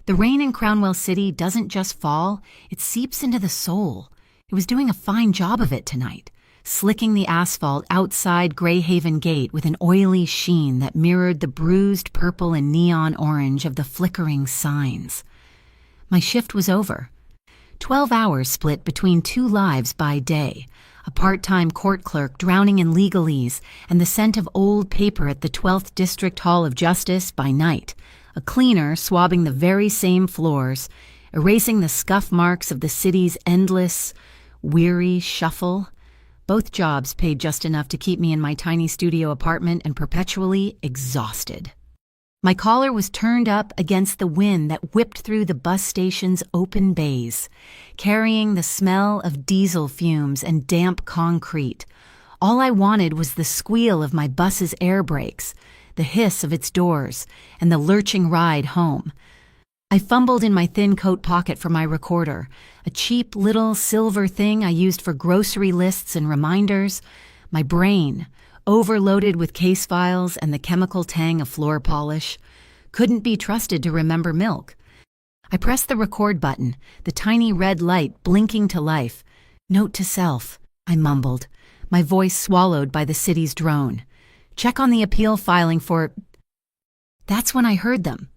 The rain in Crownwell City doesn't just fall, it seeps into the soul. It was doing a fine job of it tonight, slicking the asphalt outside Greyhaven Gate with an oily sheen that mirrored the bruised purple and neon orange of the flickering signs. My shift was over. 12 hours split between 2 lives by day, a part-time court clerk drowning in legalese and the scent of old paper at the 12th District Hall of Justice by night, a cleaner swabbing the very same floors, erasing the scuff marks of the city's endless, weary shuffle. Both jobs paid just enough to keep me in my tiny studio apartment and perpetually exhausted. My collar was turned up against the wind that whipped through the bus station's open bays, carrying the smell of diesel fumes and damp concrete. All I wanted was the squeal of my bus's air brakes, the hiss of its doors, and the lurching ride home. I fumbled in my thin coat pocket for my recorder, a cheap little silver thing I used for grocery lists and reminders. My brain, overloaded with case files and the chemical tang of floor polish, couldn't be trusted to remember milk. I pressed the record button, the tiny red light blinking to life. "Note to self," I mumbled, my voice swallowed by the city's drone. "Check on the appeal filing for—" That's when I heard them.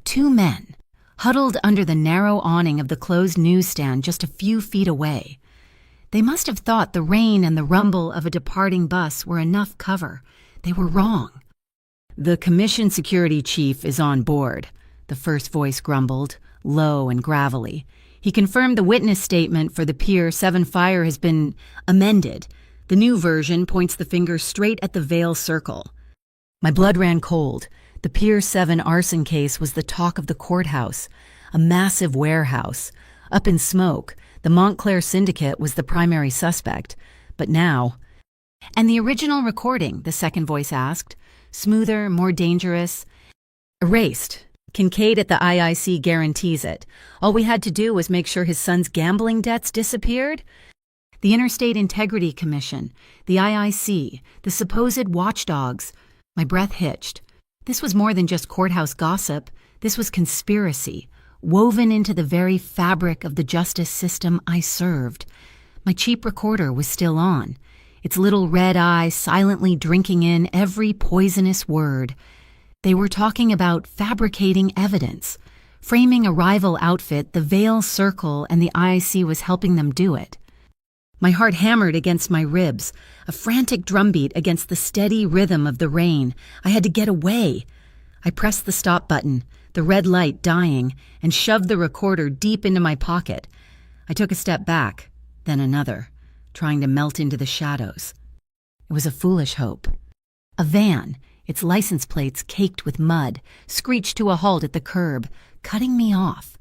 2 men, huddled under the narrow awning of the closed newsstand just a few feet away. They must have thought the rain and the rumble of a departing bus were enough cover. They were wrong. "The commission security chief is on board," the first voice grumbled, low and gravelly. "He confirmed the witness statement for the Pier 7 fire has been amended. The new version points the finger straight at the Vale Circle." My blood ran cold. The Pier 7 arson case was the talk of the courthouse, a massive warehouse. Up in smoke, the Montclair Syndicate was the primary suspect. But now— "And the original recording?" the second voice asked. "Smoother, more dangerous?" "Erased. Kincaid at the IIC guarantees it. All we had to do was make sure his son's gambling debts disappeared." The Interstate Integrity Commission, the IIC, the supposed watchdogs. My breath hitched. This was more than just courthouse gossip. This was conspiracy, woven into the very fabric of the justice system I served. My cheap recorder was still on, its little red eye silently drinking in every poisonous word. They were talking about fabricating evidence, framing a rival outfit. The Vale Circle and the IIC was helping them do it. My heart hammered against my ribs, a frantic drumbeat against the steady rhythm of the rain. I had to get away. I pressed the stop button, the red light dying, and shoved the recorder deep into my pocket. I took a step back, then another, trying to melt into the shadows. It was a foolish hope. A van, its license plates caked with mud, screeched to a halt at the curb, cutting me off.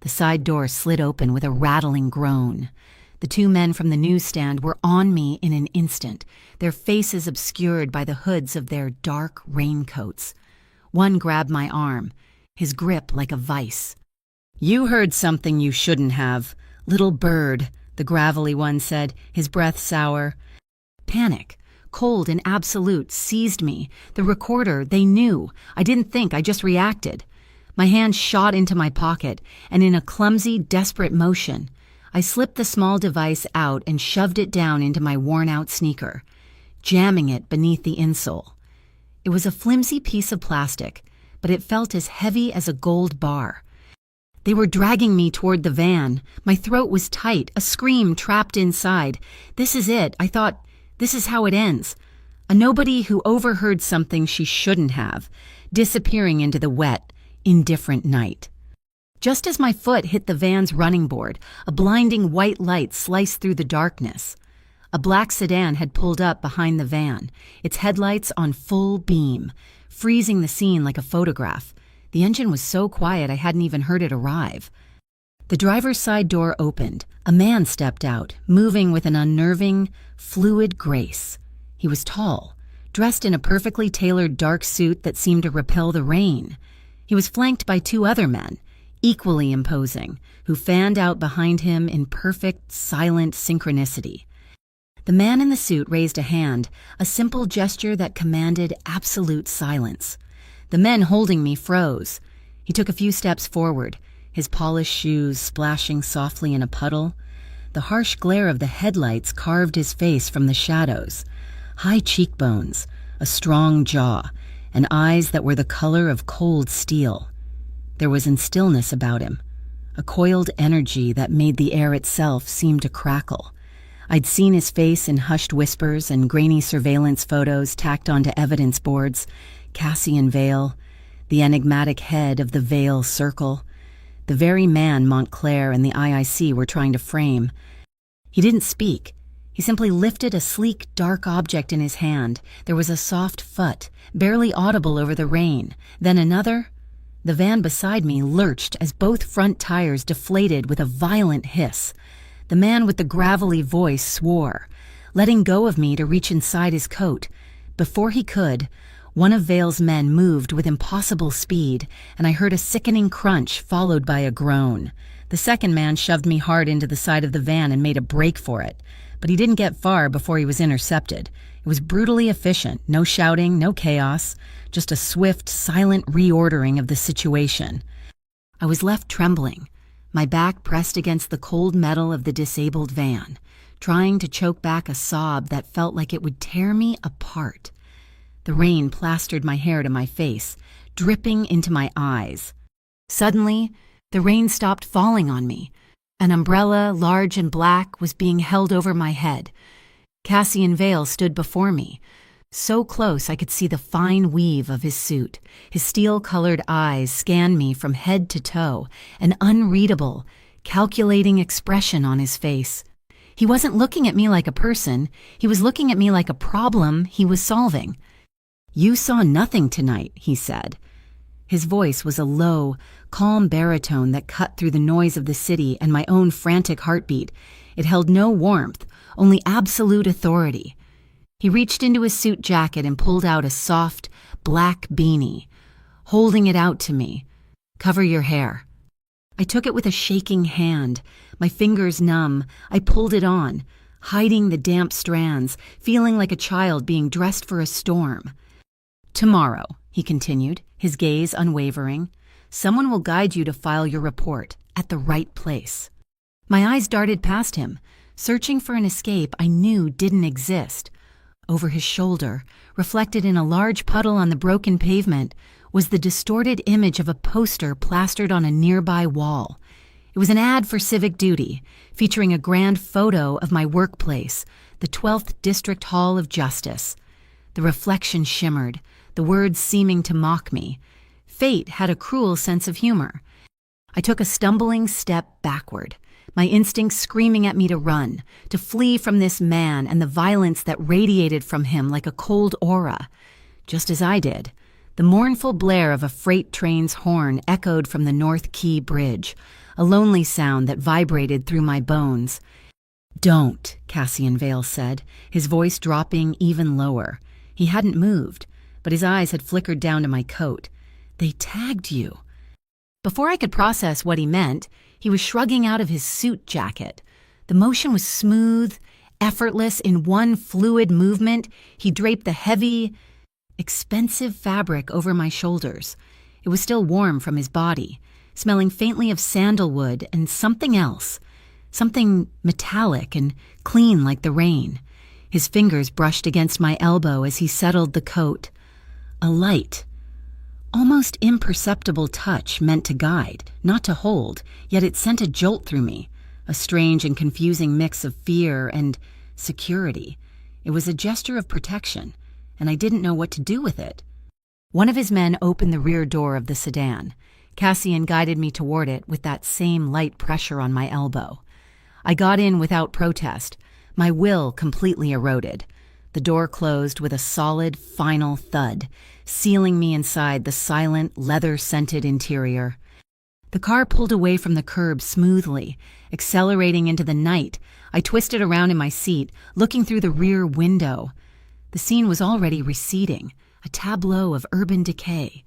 The side door slid open with a rattling groan. The 2 men from the newsstand were on me in an instant, their faces obscured by the hoods of their dark raincoats. One grabbed my arm, his grip like a vice. "You heard something you shouldn't have, little bird," the gravelly one said, his breath sour. Panic, cold and absolute, seized me. The recorder, they knew. I didn't think, I just reacted. My hand shot into my pocket, and in a clumsy, desperate motion, I slipped the small device out and shoved it down into my worn-out sneaker, jamming it beneath the insole. It was a flimsy piece of plastic, but it felt as heavy as a gold bar. They were dragging me toward the van. My throat was tight, a scream trapped inside. This is it, I thought. This is how it ends. A nobody who overheard something she shouldn't have, disappearing into the wet, indifferent night. Just as my foot hit the van's running board, a blinding white light sliced through the darkness. A black sedan had pulled up behind the van, its headlights on full beam, freezing the scene like a photograph. The engine was so quiet I hadn't even heard it arrive. The driver's side door opened. A man stepped out, moving with an unnerving, fluid grace. He was tall, dressed in a perfectly tailored dark suit that seemed to repel the rain. He was flanked by 2 other men, equally imposing, who fanned out behind him in perfect, silent synchronicity. The man in the suit raised a hand, a simple gesture that commanded absolute silence. The men holding me froze. He took a few steps forward, his polished shoes splashing softly in a puddle. The harsh glare of the headlights carved his face from the shadows. High cheekbones, a strong jaw, and eyes that were the color of cold steel. There was an stillness about him, a coiled energy that made the air itself seem to crackle. I'd seen his face in hushed whispers and grainy surveillance photos tacked onto evidence boards, Cassian Vale, the enigmatic head of the Vale Circle, the very man Montclair and the IIC were trying to frame. He didn't speak. He simply lifted a sleek, dark object in his hand. There was a soft phut, barely audible over the rain. Then another. The van beside me lurched as both front tires deflated with a violent hiss. The man with the gravelly voice swore, letting go of me to reach inside his coat. Before he could, one of Vale's men moved with impossible speed, and I heard a sickening crunch followed by a groan. The second man shoved me hard into the side of the van and made a break for it, but he didn't get far before he was intercepted. It was brutally efficient, no shouting, no chaos, just a swift, silent reordering of the situation. I was left trembling, my back pressed against the cold metal of the disabled van, trying to choke back a sob that felt like it would tear me apart. The rain plastered my hair to my face, dripping into my eyes. Suddenly, the rain stopped falling on me. An umbrella, large and black, was being held over my head. Cassian Vale stood before me, so close I could see the fine weave of his suit. His steel-colored eyes scanned me from head to toe, an unreadable, calculating expression on his face. He wasn't looking at me like a person, he was looking at me like a problem he was solving. "You saw nothing tonight," he said. His voice was a low, calm baritone that cut through the noise of the city and my own frantic heartbeat. It held no warmth, only absolute authority. He reached into his suit jacket and pulled out a soft, black beanie, holding it out to me. "Cover your hair." I took it with a shaking hand, my fingers numb. I pulled it on, hiding the damp strands, feeling like a child being dressed for a storm. "Tomorrow," he continued, his gaze unwavering, "someone will guide you to file your report at the right place." My eyes darted past him, searching for an escape I knew didn't exist. Over his shoulder, reflected in a large puddle on the broken pavement, was the distorted image of a poster plastered on a nearby wall. It was an ad for civic duty, featuring a grand photo of my workplace, the 12th District Hall of Justice. The reflection shimmered, the words seeming to mock me. Fate had a cruel sense of humor. I took a stumbling step backward, my instincts screaming at me to run, to flee from this man and the violence that radiated from him like a cold aura. Just as I did, the mournful blare of a freight train's horn echoed from the North Key Bridge, a lonely sound that vibrated through my bones. "Don't," Cassian Vale said, his voice dropping even lower. He hadn't moved, but his eyes had flickered down to my coat. "They tagged you." Before I could process what he meant, he was shrugging out of his suit jacket. The motion was smooth, effortless. In one fluid movement, he draped the heavy, expensive fabric over my shoulders. It was still warm from his body, smelling faintly of sandalwood and something else, something metallic and clean like the rain. His fingers brushed against my elbow as he settled the coat. A light, almost imperceptible touch meant to guide, not to hold, yet it sent a jolt through me, a strange and confusing mix of fear and security. It was a gesture of protection, and I didn't know what to do with it. One of his men opened the rear door of the sedan. Cassian guided me toward it with that same light pressure on my elbow. I got in without protest, my will completely eroded. The door closed with a solid, final thud, sealing me inside the silent, leather-scented interior. The car pulled away from the curb smoothly, accelerating into the night. I twisted around in my seat, looking through the rear window. The scene was already receding, a tableau of urban decay.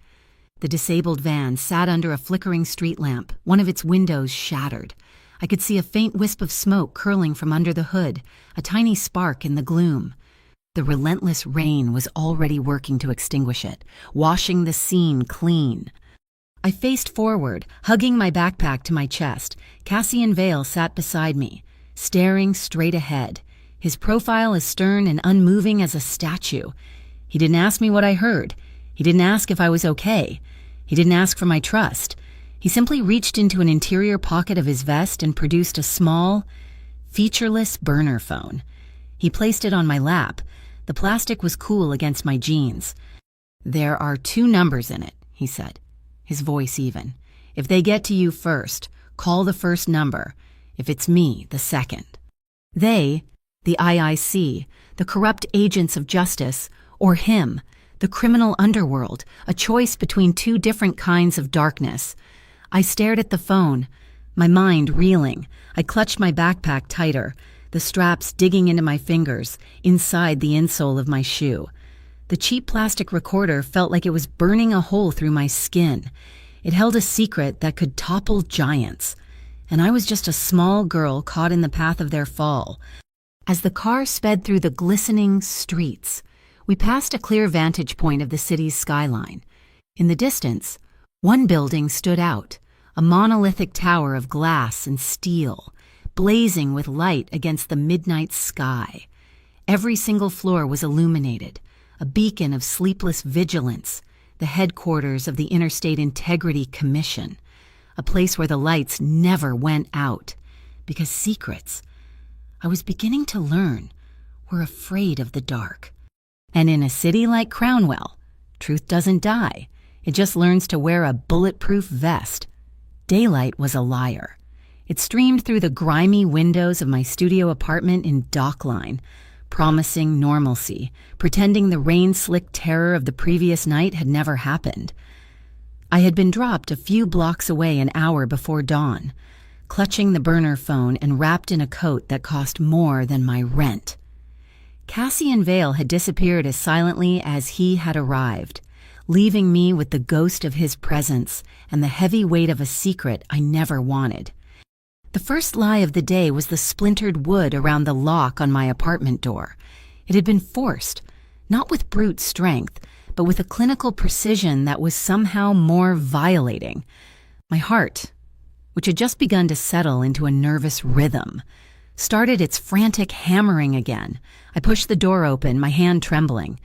The disabled van sat under a flickering street lamp, one of its windows shattered. I could see a faint wisp of smoke curling from under the hood, a tiny spark in the gloom. The relentless rain was already working to extinguish it, washing the scene clean. I faced forward, hugging my backpack to my chest. Cassian Vale sat beside me, staring straight ahead, his profile as stern and unmoving as a statue. He didn't ask me what I heard. He didn't ask if I was okay. He didn't ask for my trust. He simply reached into an interior pocket of his vest and produced a small, featureless burner phone. He placed it on my lap. The plastic was cool against my jeans. "There are 2 numbers in it," he said, his voice even. "If they get to you first, call the first number. If it's me, the second." They, the IIC, the corrupt agents of justice, or him, the criminal underworld, a choice between 2 different kinds of darkness. I stared at the phone, my mind reeling. I clutched my backpack tighter, the straps digging into my fingers, inside the insole of my shoe. The cheap plastic recorder felt like it was burning a hole through my skin. It held a secret that could topple giants, and I was just a small girl caught in the path of their fall. As the car sped through the glistening streets, we passed a clear vantage point of the city's skyline. In the distance, one building stood out, a monolithic tower of glass and steel, blazing with light against the midnight sky. Every single floor was illuminated, a beacon of sleepless vigilance, the headquarters of the Interstate Integrity Commission, a place where the lights never went out, because secrets, I was beginning to learn, were afraid of the dark. And in a city like Crownwell, truth doesn't die. It just learns to wear a bulletproof vest. Daylight was a liar. It streamed through the grimy windows of my studio apartment in Dockline, promising normalcy, pretending the rain-slicked terror of the previous night had never happened. I had been dropped a few blocks away an hour before dawn, clutching the burner phone and wrapped in a coat that cost more than my rent. Cassian Vale had disappeared as silently as he had arrived, leaving me with the ghost of his presence and the heavy weight of a secret I never wanted. The first lie of the day was the splintered wood around the lock on my apartment door. It had been forced, not with brute strength, but with a clinical precision that was somehow more violating. My heart, which had just begun to settle into a nervous rhythm, started its frantic hammering again. I pushed the door open, my hand trembling.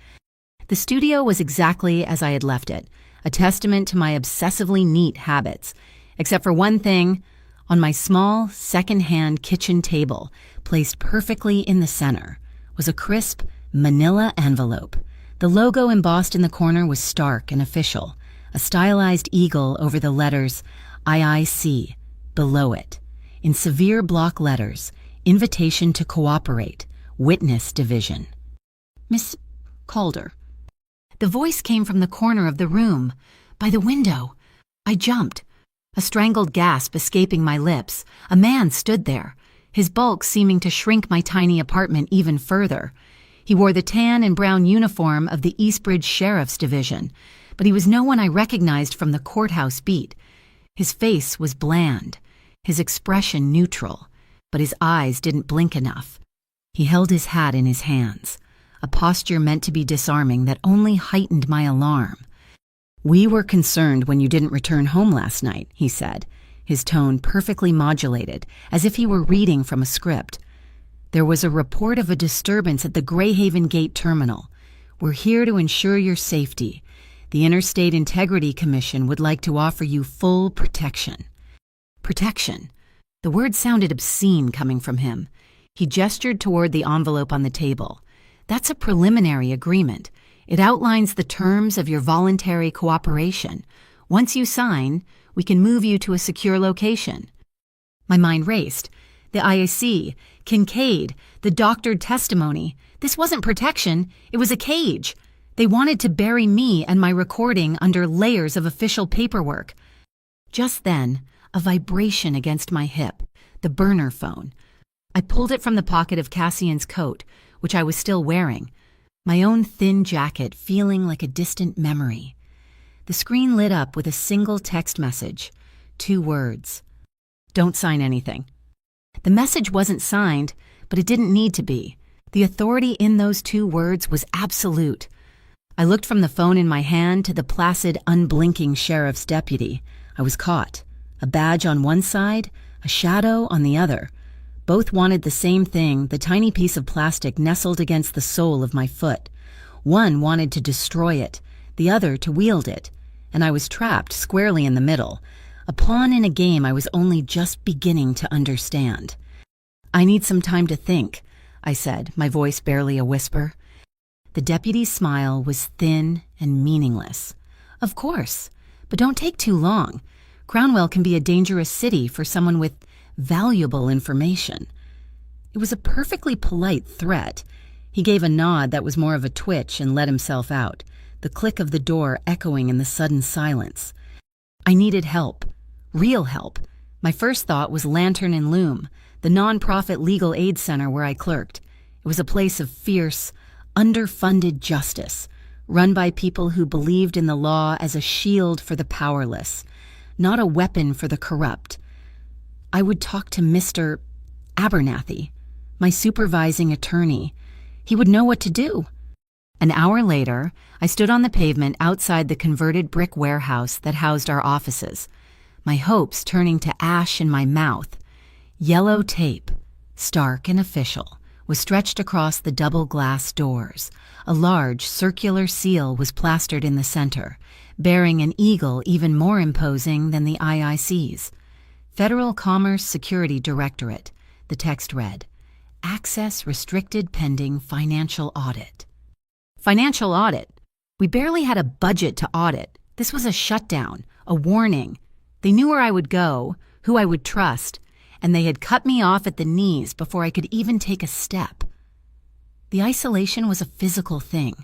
The studio was exactly as I had left it, a testament to my obsessively neat habits, except for one thing. On my small, second-hand kitchen table, placed perfectly in the center, was a crisp, manila envelope. The logo embossed in the corner was stark and official, a stylized eagle over the letters IIC. Below it, in severe block letters, invitation to cooperate, witness division. "Miss Calder." The voice came from the corner of the room, by the window. I jumped, a strangled gasp escaping my lips. A man stood there, his bulk seeming to shrink my tiny apartment even further. He wore the tan and brown uniform of the Eastbridge Sheriff's Division, but he was no one I recognized from the courthouse beat. His face was bland, his expression neutral, but his eyes didn't blink enough. He held his hat in his hands, a posture meant to be disarming that only heightened my alarm. "We were concerned when you didn't return home last night," he said, his tone perfectly modulated, as if he were reading from a script. "There was a report of a disturbance at the Greyhaven Gate terminal. We're here to ensure your safety. The Interstate Integrity Commission would like to offer you full protection." Protection. The word sounded obscene coming from him. He gestured toward the envelope on the table. "That's a preliminary agreement. It outlines the terms of your voluntary cooperation. Once you sign, we can move you to a secure location." My mind raced. The IAC, Kincaid, the doctored testimony. This wasn't protection, it was a cage. They wanted to bury me and my recording under layers of official paperwork. Just then, a vibration against my hip, the burner phone. I pulled it from the pocket of Cassian's coat, which I was still wearing, my own thin jacket feeling like a distant memory. The screen lit up with a single text message, 2 words. "Don't sign anything." The message wasn't signed, but it didn't need to be. The authority in those 2 words was absolute. I looked from the phone in my hand to the placid, unblinking sheriff's deputy. I was caught. A badge on one side, a shadow on the other. Both wanted the same thing, the tiny piece of plastic nestled against the sole of my foot. One wanted to destroy it, the other to wield it, and I was trapped squarely in the middle, a pawn in a game I was only just beginning to understand. "I need some time to think," I said, my voice barely a whisper. The deputy's smile was thin and meaningless. "Of course, but don't take too long. Crownwell can be a dangerous city for someone with valuable information." It was a perfectly polite threat. He gave a nod that was more of a twitch and let himself out, the click of the door echoing in the sudden silence. I needed help. Real help. My first thought was Lantern and Loom, the non-profit legal aid center where I clerked. It was a place of fierce, underfunded justice, run by people who believed in the law as a shield for the powerless, not a weapon for the corrupt. I would talk to Mr. Abernathy, my supervising attorney. He would know what to do. An hour later, I stood on the pavement outside the converted brick warehouse that housed our offices, my hopes turning to ash in my mouth. Yellow tape, stark and official, was stretched across the double glass doors. A large, circular seal was plastered in the center, bearing an eagle even more imposing than the IIC's. Federal Commerce Security Directorate, the text read. Access restricted pending financial audit. Financial audit? We barely had a budget to audit. This was a shutdown, a warning. They knew where I would go, who I would trust, and they had cut me off at the knees before I could even take a step. The isolation was a physical thing,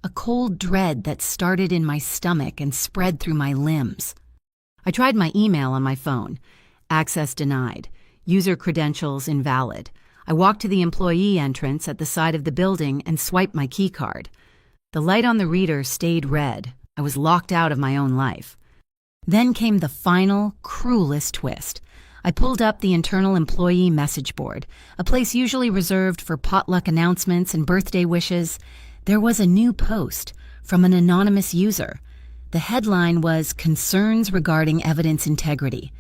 a cold dread that started in my stomach and spread through my limbs. I tried my email on my phone. Access denied. User credentials invalid. I walked to the employee entrance at the side of the building and swiped my keycard. The light on the reader stayed red. I was locked out of my own life. Then came the final, cruelest twist. I pulled up the internal employee message board, a place usually reserved for potluck announcements and birthday wishes. There was a new post from an anonymous user. The headline was Concerns Regarding Evidence Integrity.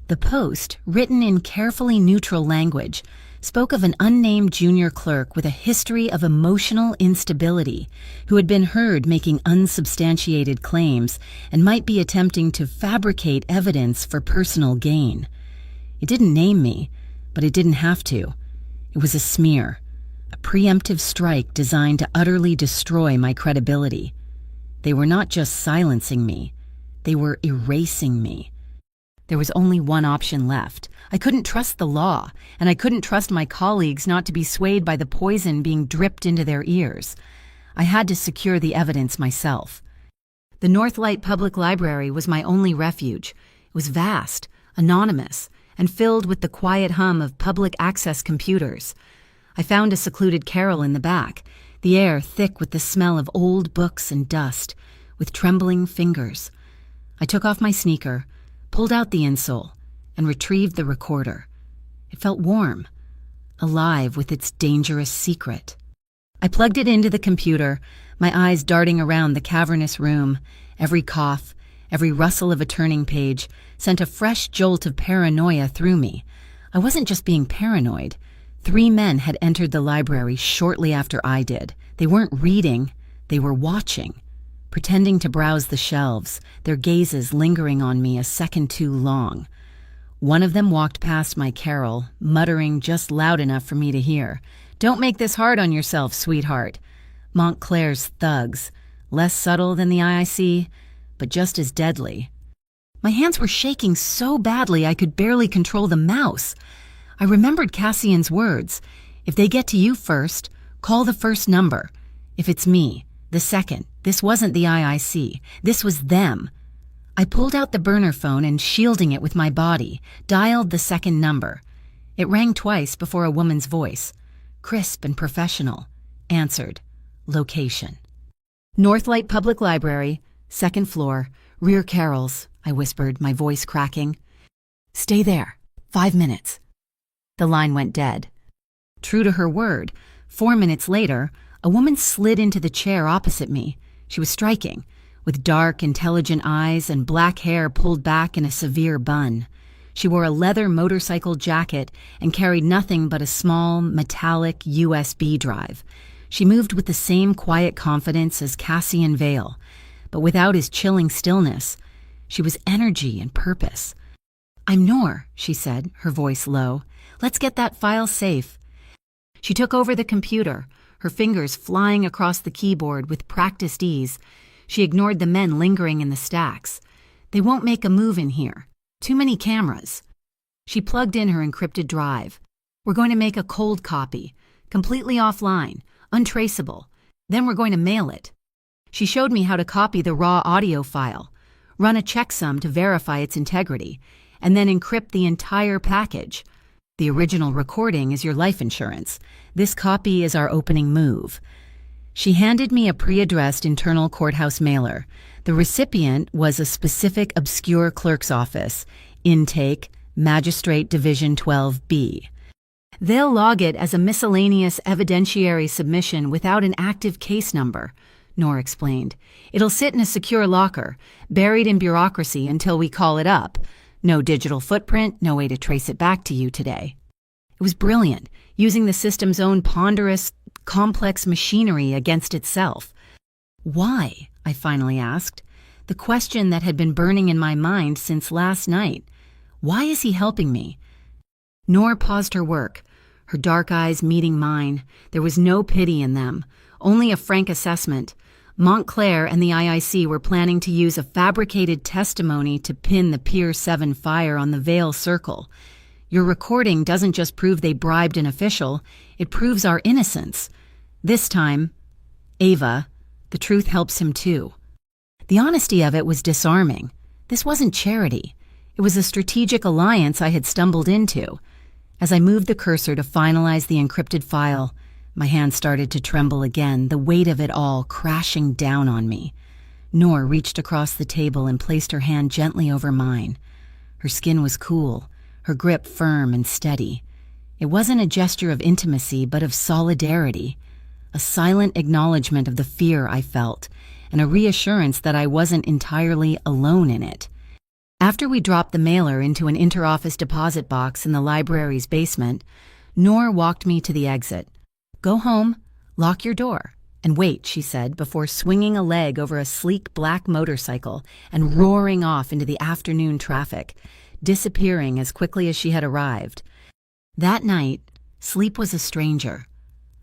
The post, written in carefully neutral language, spoke of an unnamed junior clerk with a history of emotional instability who had been heard making unsubstantiated claims and might be attempting to fabricate evidence for personal gain. It didn't name me, but it didn't have to. It was a smear, a preemptive strike designed to utterly destroy my credibility. They were not just silencing me, they were erasing me. There was only one option left. I couldn't trust the law, and I couldn't trust my colleagues not to be swayed by the poison being dripped into their ears. I had to secure the evidence myself. The Northlight Public Library was my only refuge. It was vast, anonymous, and filled with the quiet hum of public access computers. I found a secluded carrel in the back, the air thick with the smell of old books and dust, with trembling fingers. I took off my sneaker, pulled out the insole, and retrieved the recorder. It felt warm, alive with its dangerous secret. I plugged it into the computer, my eyes darting around the cavernous room. Every cough, every rustle of a turning page sent a fresh jolt of paranoia through me. I wasn't just being paranoid. 3 men had entered the library shortly after I did. They weren't reading, they were watching, pretending to browse the shelves, their gazes lingering on me a second too long. One of them walked past my carrel, muttering just loud enough for me to hear, "Don't make this hard on yourself, sweetheart." Montclair's thugs, less subtle than the IIC, but just as deadly. My hands were shaking so badly I could barely control the mouse. I remembered Cassian's words. If they get to you first, call the first number. If it's me, the second. This wasn't the IIC. This was them. I pulled out the burner phone and, shielding it with my body, dialed the second number. It rang twice before a woman's voice, crisp and professional, answered. Location. Northlight Public Library, 2nd floor, rear carrels, I whispered, my voice cracking. Stay there. 5 minutes. The line went dead. True to her word, 4 minutes later, a woman slid into the chair opposite me. She was striking, with dark, intelligent eyes and black hair pulled back in a severe bun. She wore a leather motorcycle jacket and carried nothing but a small, metallic USB drive. She moved with the same quiet confidence as Cassian Vale, but without his chilling stillness. She was energy and purpose. "I'm Noor," she said, her voice low. "Let's get that file safe." She took over the computer, her fingers flying across the keyboard with practiced ease. She ignored the men lingering in the stacks. "They won't make a move in here. Too many cameras." She plugged in her encrypted drive. "We're going to make a cold copy, completely offline, untraceable. Then we're going to mail it." She showed me how to copy the raw audio file, run a checksum to verify its integrity, and then encrypt the entire package. "The original recording is your life insurance. This copy is our opening move." She handed me a pre-addressed internal courthouse mailer. The recipient was a specific obscure clerk's office, Intake, Magistrate Division 12B. "They'll log it as a miscellaneous evidentiary submission without an active case number," Noor explained. "It'll sit in a secure locker, buried in bureaucracy until we call it up. No digital footprint, no way to trace it back to you today." It was brilliant, using the system's own ponderous, complex machinery against itself. "Why?" I finally asked, the question that had been burning in my mind since last night. "Why is he helping me?" Noor paused her work, her dark eyes meeting mine. There was no pity in them, only a frank assessment. Montclair and the IIC were planning to use a fabricated testimony to pin the Pier 7 fire on the Vale Circle. "Your recording doesn't just prove they bribed an official, it proves our innocence. This time, Ava, the truth helps him too." The honesty of it was disarming. This wasn't charity. It was a strategic alliance I had stumbled into. As I moved the cursor to finalize the encrypted file, my hand started to tremble again, the weight of it all crashing down on me. Noor reached across the table and placed her hand gently over mine. Her skin was cool, her grip firm and steady. It wasn't a gesture of intimacy, but of solidarity, a silent acknowledgement of the fear I felt, and a reassurance that I wasn't entirely alone in it. After we dropped the mailer into an interoffice deposit box in the library's basement, Noor walked me to the exit. "Go home, lock your door, and wait," she said, before swinging a leg over a sleek black motorcycle and roaring off into the afternoon traffic, disappearing as quickly as she had arrived. That night, sleep was a stranger.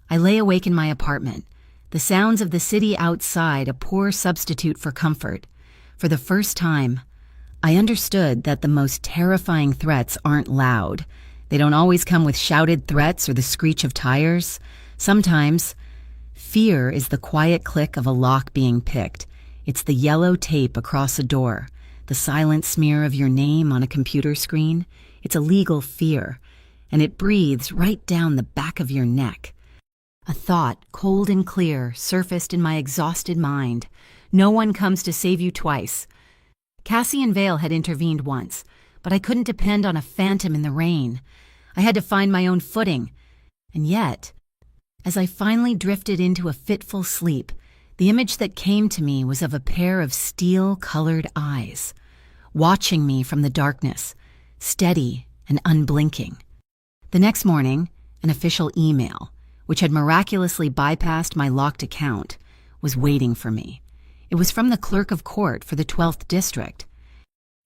I lay awake in my apartment, the sounds of the city outside a poor substitute for comfort. For the first time, I understood that the most terrifying threats aren't loud. They don't always come with shouted threats or the screech of tires. Sometimes, fear is the quiet click of a lock being picked. It's the yellow tape across a door, the silent smear of your name on a computer screen. It's a legal fear, and it breathes right down the back of your neck. A thought, cold and clear, surfaced in my exhausted mind. No one comes to save you twice. Cassian Vale had intervened once, but I couldn't depend on a phantom in the rain. I had to find my own footing. And yet, as I finally drifted into a fitful sleep, the image that came to me was of a pair of steel-colored eyes, watching me from the darkness, steady and unblinking. The next morning, an official email, which had miraculously bypassed my locked account, was waiting for me. It was from the clerk of court for the 12th District.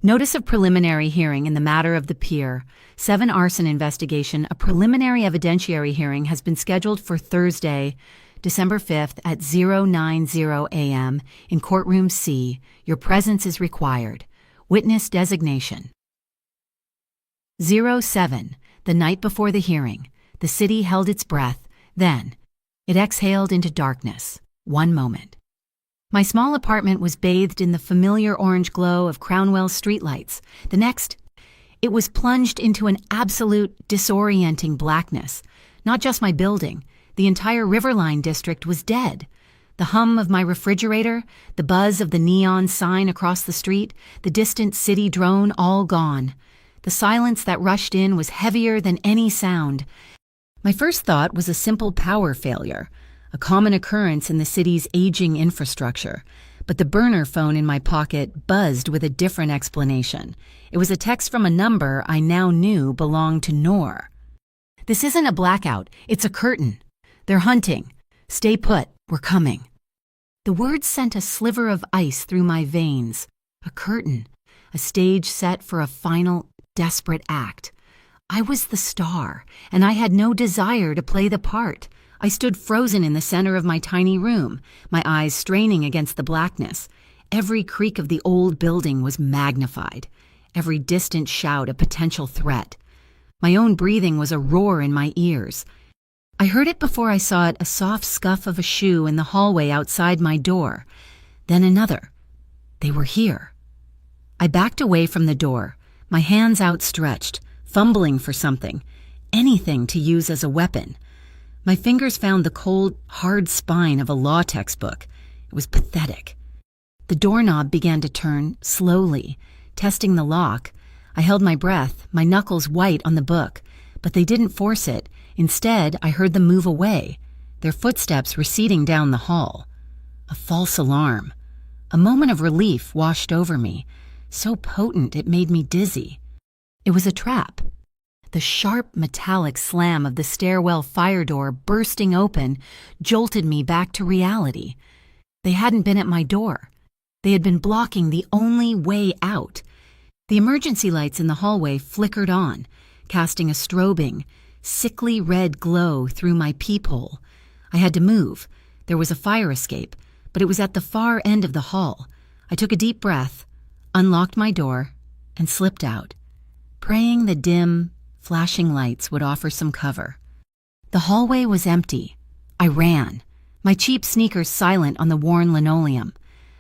Notice of preliminary hearing in the matter of the Pier 7 arson investigation. A preliminary evidentiary hearing has been scheduled for Thursday, December 5th at 090 a.m. in Courtroom C. Your presence is required. Witness designation. 07, the night before the hearing. The city held its breath. Then, it exhaled into darkness. One moment. My small apartment was bathed in the familiar orange glow of Crownwell's streetlights. The next, it was plunged into an absolute disorienting blackness. Not just my building, the entire Riverline district was dead. The hum of my refrigerator, the buzz of the neon sign across the street, the distant city drone, all gone. The silence that rushed in was heavier than any sound. My first thought was a simple power failure. a common occurrence in the city's aging infrastructure. But the burner phone in my pocket buzzed with a different explanation. It was a text from a number I now knew belonged to Noor. "This isn't a blackout, it's a curtain. They're hunting. Stay put, we're coming." The words sent a sliver of ice through my veins. A curtain, a stage set for a final, desperate act. I was the star, and I had no desire to play the part. I stood frozen in the center of my tiny room, my eyes straining against the blackness. Every creak of the old building was magnified, every distant shout a potential threat. My own breathing was a roar in my ears. I heard it before I saw it, a soft scuff of a shoe in the hallway outside my door. Then another. They were here. I backed away from the door, my hands outstretched, fumbling for something, anything to use as a weapon. My fingers found the cold, hard spine of a law textbook. It was pathetic. The doorknob began to turn, slowly, testing the lock. I held my breath, my knuckles white on the book, but they didn't force it. Instead, I heard them move away, their footsteps receding down the hall. A false alarm. A moment of relief washed over me, so potent it made me dizzy. It was a trap. The sharp metallic slam of the stairwell fire door bursting open jolted me back to reality. They hadn't been at my door. They had been blocking the only way out. The emergency lights in the hallway flickered on, casting a strobing, sickly red glow through my peephole. I had to move. There was a fire escape, but it was at the far end of the hall. I took a deep breath, unlocked my door, and slipped out, praying the dim, flashing lights would offer some cover. The hallway was empty. I ran, my cheap sneakers silent on the worn linoleum.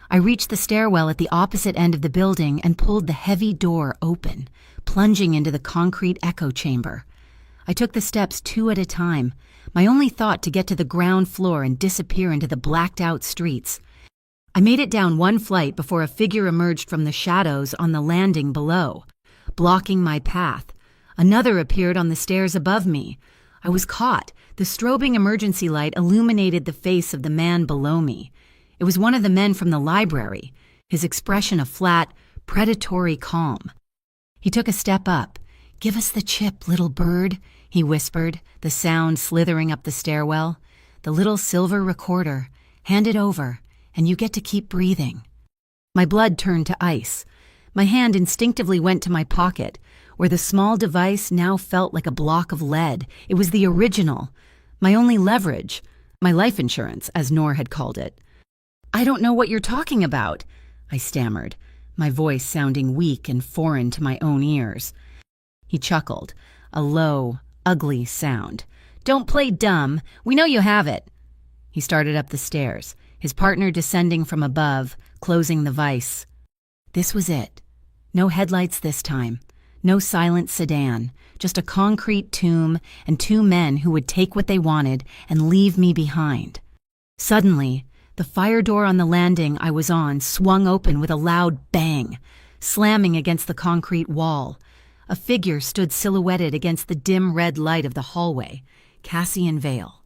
I reached the stairwell at the opposite end of the building and pulled the heavy door open, plunging into the concrete echo chamber. I took the steps 2 at a time, my only thought to get to the ground floor and disappear into the blacked-out streets. I made it down 1 flight before a figure emerged from the shadows on the landing below, blocking my path. Another appeared on the stairs above me. I was caught. The strobing emergency light illuminated the face of the man below me. It was one of the men from the library, his expression a flat, predatory calm. He took a step up. "Give us the chip, little bird," he whispered, the sound slithering up the stairwell. "The little silver recorder. Hand it over, and you get to keep breathing." My blood turned to ice. My hand instinctively went to my pocket, where the small device now felt like a block of lead. It was the original, my only leverage, my life insurance, as Noor had called it. "I don't know what you're talking about," I stammered, my voice sounding weak and foreign to my own ears. He chuckled, a low, ugly sound. "Don't play dumb. We know you have it." He started up the stairs, his partner descending from above, closing the vise. This was it. No headlights this time. No silent sedan, just a concrete tomb and 2 men who would take what they wanted and leave me behind. Suddenly, the fire door on the landing I was on swung open with a loud bang, slamming against the concrete wall. A figure stood silhouetted against the dim red light of the hallway, Cassian Vale.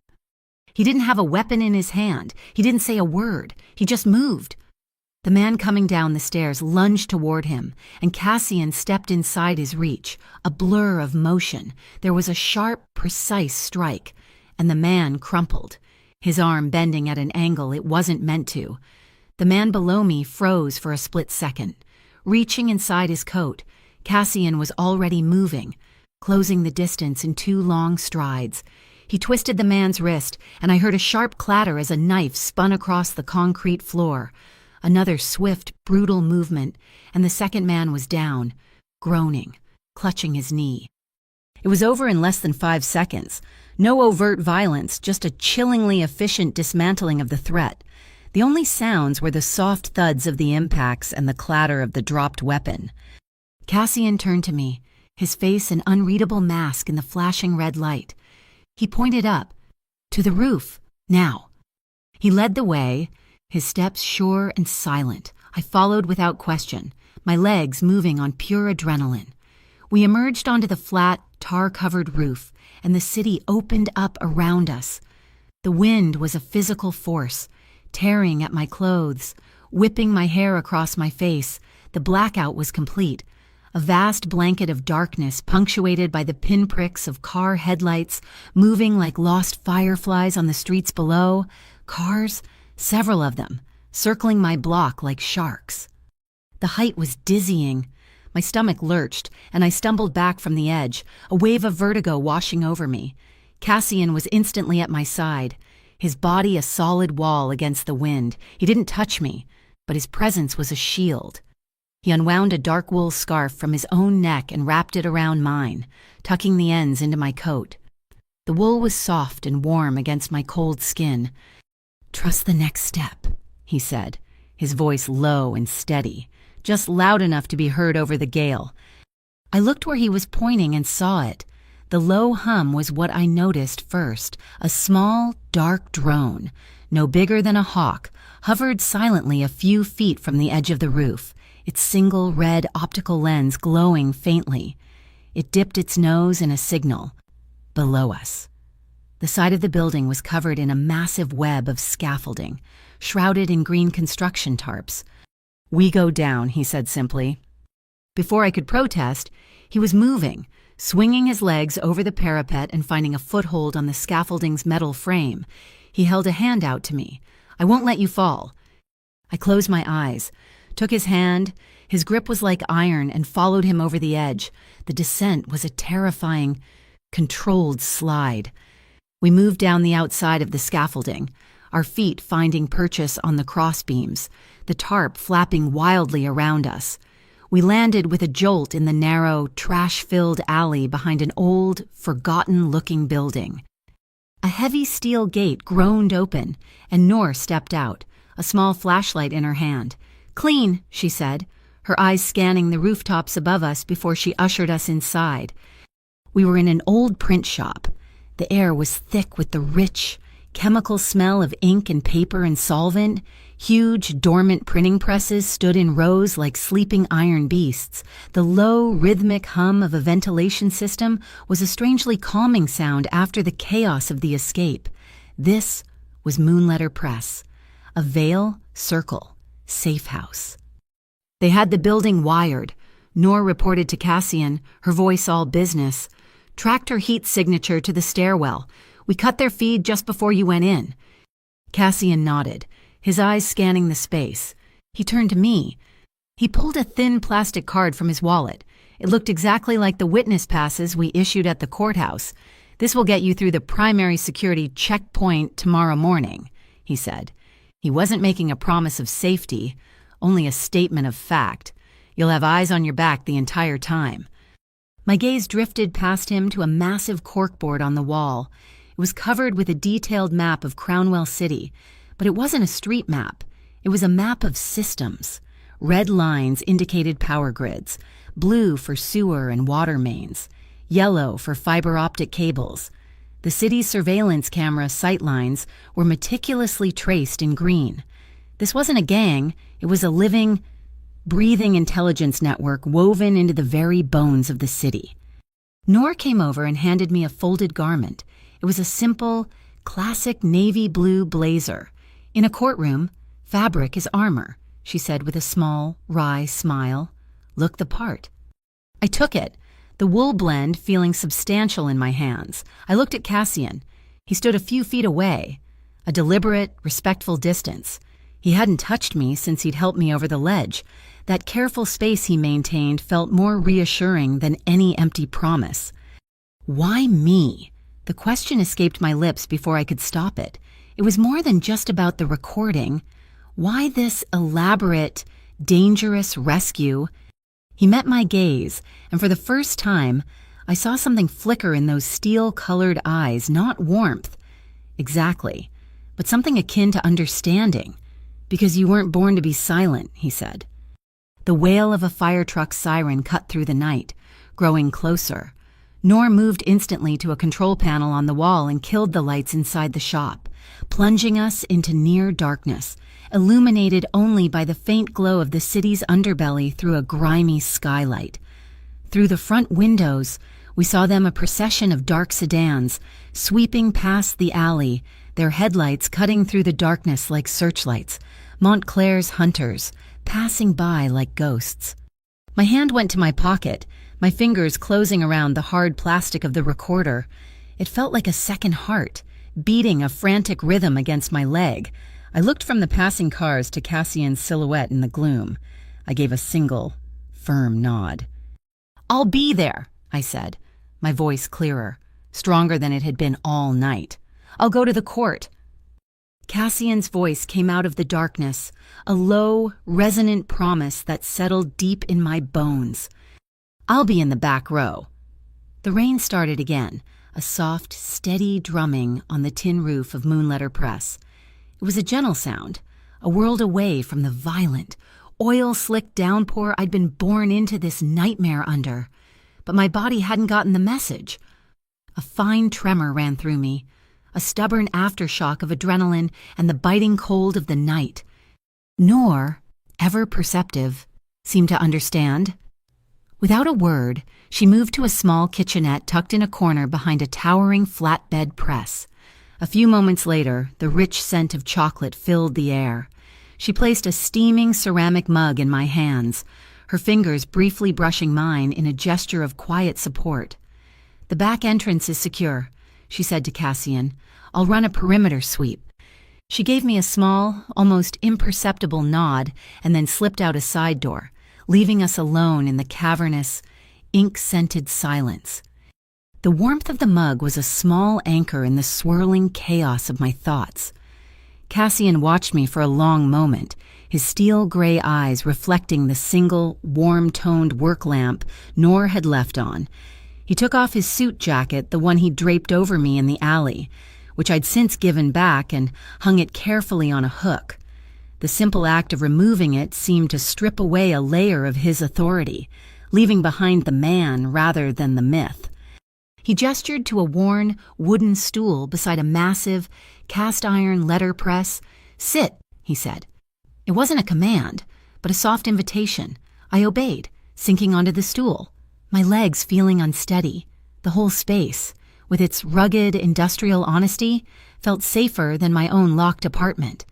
He didn't have a weapon in his hand. He didn't say a word. He just moved. The man coming down the stairs lunged toward him, and Cassian stepped inside his reach, a blur of motion. There was a sharp, precise strike, and the man crumpled, his arm bending at an angle it wasn't meant to. The man below me froze for a split second. Reaching inside his coat, Cassian was already moving, closing the distance in 2 long strides. He twisted the man's wrist, and I heard a sharp clatter as a knife spun across the concrete floor. Another swift, brutal movement, and the second man was down, groaning, clutching his knee. It was over in less than 5 seconds. No overt violence, just a chillingly efficient dismantling of the threat. The only sounds were the soft thuds of the impacts and the clatter of the dropped weapon. Cassian turned to me, his face an unreadable mask in the flashing red light. He pointed up, to the roof, now. He led the way, his steps sure and silent. I followed without question, my legs moving on pure adrenaline. We emerged onto the flat, tar-covered roof, and the city opened up around us. The wind was a physical force, tearing at my clothes, whipping my hair across my face. The blackout was complete, a vast blanket of darkness punctuated by the pinpricks of car headlights moving like lost fireflies on the streets below. Cars, several of them, circling my block like sharks. The height was dizzying. My stomach lurched, and I stumbled back from the edge, a wave of vertigo washing over me. Cassian was instantly at my side, his body a solid wall against the wind. He didn't touch me, but his presence was a shield. He unwound a dark wool scarf from his own neck and wrapped it around mine, tucking the ends into my coat. The wool was soft and warm against my cold skin. "Trust the next step," he said, his voice low and steady, just loud enough to be heard over the gale. I looked where he was pointing and saw it. The low hum was what I noticed first. A small, dark drone, no bigger than a hawk, hovered silently a few feet from the edge of the roof, its single red optical lens glowing faintly. It dipped its nose in a signal. Below us. The side of the building was covered in a massive web of scaffolding, shrouded in green construction tarps. "We go down," he said simply. Before I could protest, he was moving, swinging his legs over the parapet and finding a foothold on the scaffolding's metal frame. He held a hand out to me. "I won't let you fall." I closed my eyes, took his hand. His grip was like iron, and followed him over the edge. The descent was a terrifying, controlled slide. We moved down the outside of the scaffolding, our feet finding purchase on the crossbeams, the tarp flapping wildly around us. We landed with a jolt in the narrow, trash-filled alley behind an old, forgotten-looking building. A heavy steel gate groaned open, and Noor stepped out, a small flashlight in her hand. "Clean," she said, her eyes scanning the rooftops above us before she ushered us inside. We were in an old print shop. The air was thick with the rich, chemical smell of ink and paper and solvent. Huge, dormant printing presses stood in rows like sleeping iron beasts. The low, rhythmic hum of a ventilation system was a strangely calming sound after the chaos of the escape. This was Moonletter Press, a Vale Circle safe house. They had the building wired. Noor reported to Cassian, her voice all business. "Tracked her heat signature to the stairwell. We cut their feed just before you went in." Cassian nodded, his eyes scanning the space. He turned to me. He pulled a thin plastic card from his wallet. It looked exactly like the witness passes we issued at the courthouse. "This will get you through the primary security checkpoint tomorrow morning," he said. He wasn't making a promise of safety, only a statement of fact. "You'll have eyes on your back the entire time." My gaze drifted past him to a massive corkboard on the wall. It was covered with a detailed map of Crownwell City, but it wasn't a street map. It was a map of systems. Red lines indicated power grids, blue for sewer and water mains, yellow for fiber optic cables. The city's surveillance camera sightlines were meticulously traced in green. This wasn't a gang, it was a living, breathing intelligence network woven into the very bones of the city. Noor came over and handed me a folded garment. It was a simple, classic navy blue blazer. "In a courtroom, fabric is armor," she said with a small, wry smile. "Look the part." I took it, the wool blend feeling substantial in my hands. I looked at Cassian. He stood a few feet away, a deliberate, respectful distance. He hadn't touched me since he'd helped me over the ledge. That careful space he maintained felt more reassuring than any empty promise. Why me? The question escaped my lips before I could stop it. It was more than just about the recording. Why this elaborate, dangerous rescue? He met my gaze, and for the first time, I saw something flicker in those steel-colored eyes, not warmth. Exactly, but something akin to understanding. "Because you weren't born to be silent," he said. The wail of a fire truck siren cut through the night, growing closer. Noor moved instantly to a control panel on the wall and killed the lights inside the shop, plunging us into near darkness, illuminated only by the faint glow of the city's underbelly through a grimy skylight. Through the front windows, we saw them a procession of dark sedans, sweeping past the alley, their headlights cutting through the darkness like searchlights, Montclair's hunters, passing by like ghosts. My hand went to my pocket, my fingers closing around the hard plastic of the recorder. It felt like a second heart, beating a frantic rhythm against my leg. I looked from the passing cars to Cassian's silhouette in the gloom. I gave a single, firm nod. "I'll be there," I said, my voice clearer, stronger than it had been all night. "I'll go to the court." Cassian's voice came out of the darkness, a low, resonant promise that settled deep in my bones. "I'll be in the back row." The rain started again, a soft, steady drumming on the tin roof of Moonletter Press. It was a gentle sound, a world away from the violent, oil-slick downpour I'd been born into this nightmare under. But my body hadn't gotten the message. A fine tremor ran through me, a stubborn aftershock of adrenaline and the biting cold of the night. Nor, ever perceptive, seemed to understand. Without a word, she moved to a small kitchenette tucked in a corner behind a towering flatbed press. A few moments later, the rich scent of chocolate filled the air. She placed a steaming ceramic mug in my hands, her fingers briefly brushing mine in a gesture of quiet support. "The back entrance is secure," she said to Cassian. "I'll run a perimeter sweep." She gave me a small, almost imperceptible nod and then slipped out a side door, leaving us alone in the cavernous, ink-scented silence. The warmth of the mug was a small anchor in the swirling chaos of my thoughts. Cassian watched me for a long moment, his steel-gray eyes reflecting the single, warm-toned work lamp Nor had left on. He took off his suit jacket, the one he draped over me in the alley, which I'd since given back and hung it carefully on a hook. The simple act of removing it seemed to strip away a layer of his authority, leaving behind the man rather than the myth. He gestured to a worn, wooden stool beside a massive, cast-iron letterpress. "Sit," he said. It wasn't a command, but a soft invitation. I obeyed, sinking onto the stool, my legs feeling unsteady. The whole space, with its rugged, industrial honesty, felt safer than my own locked apartment.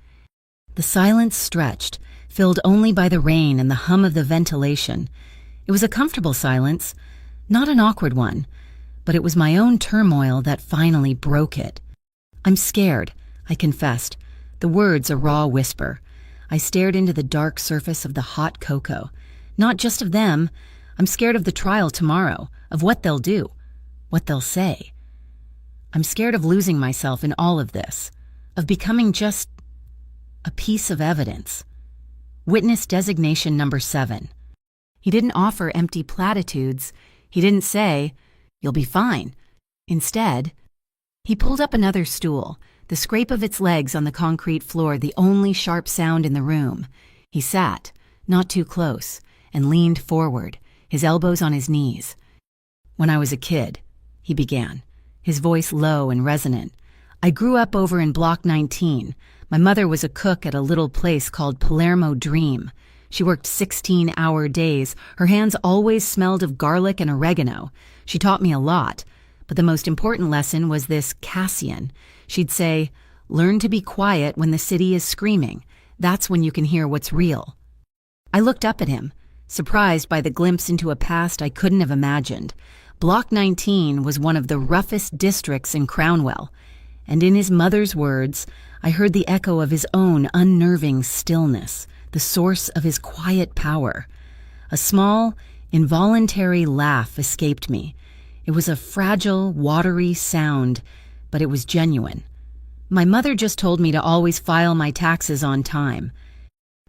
The silence stretched, filled only by the rain and the hum of the ventilation. It was a comfortable silence, not an awkward one, but it was my own turmoil that finally broke it. "I'm scared," I confessed, the words a raw whisper. I stared into the dark surface of the hot cocoa. Not just of them. I'm scared of the trial tomorrow, of what they'll do, what they'll say. I'm scared of losing myself in all of this, of becoming just a piece of evidence. Witness designation number 7. He didn't offer empty platitudes. He didn't say, "You'll be fine." Instead, he pulled up another stool, the scrape of its legs on the concrete floor the only sharp sound in the room. He sat, not too close, and leaned forward, his elbows on his knees. "When I was a kid," he began, his voice low and resonant, "I grew up over in Block 19. My mother was a cook at a little place called Palermo Dream. She worked 16-hour days. Her hands always smelled of garlic and oregano. She taught me a lot, but the most important lesson was this Cassian. She'd say, 'Learn to be quiet when the city is screaming. That's when you can hear what's real.'" I looked up at him, surprised by the glimpse into a past I couldn't have imagined. Block 19 was one of the roughest districts in Crownwell, and in his mother's words, I heard the echo of his own unnerving stillness, the source of his quiet power. A small, involuntary laugh escaped me. It was a fragile, watery sound, but it was genuine. My mother just told me to always file my taxes on time.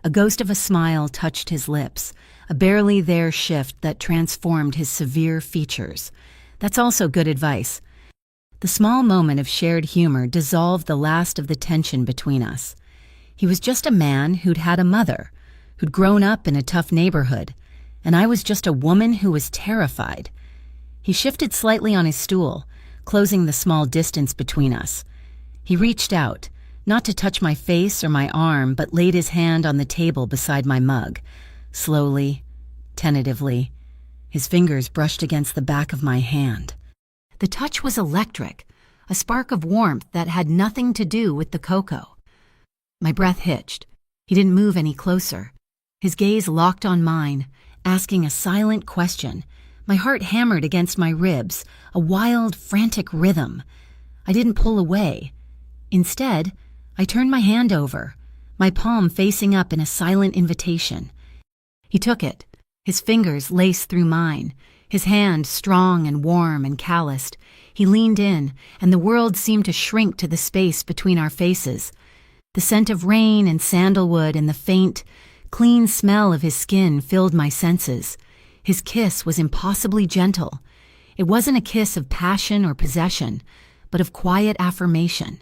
A ghost of a smile touched his lips, a barely there shift that transformed his severe features. That's also good advice. The small moment of shared humor dissolved the last of the tension between us. He was just a man who'd had a mother, who'd grown up in a tough neighborhood, and I was just a woman who was terrified. He shifted slightly on his stool, closing the small distance between us. He reached out, not to touch my face or my arm, but laid his hand on the table beside my mug. Slowly, tentatively, his fingers brushed against the back of my hand. The touch was electric, a spark of warmth that had nothing to do with the cocoa. My breath hitched. He didn't move any closer. His gaze locked on mine, asking a silent question. My heart hammered against my ribs, a wild, frantic rhythm. I didn't pull away. Instead, I turned my hand over, my palm facing up in a silent invitation. He took it, his fingers laced through mine, his hand strong and warm and calloused. He leaned in, and the world seemed to shrink to the space between our faces. The scent of rain and sandalwood and the faint, clean smell of his skin filled my senses. His kiss was impossibly gentle. It wasn't a kiss of passion or possession, but of quiet affirmation.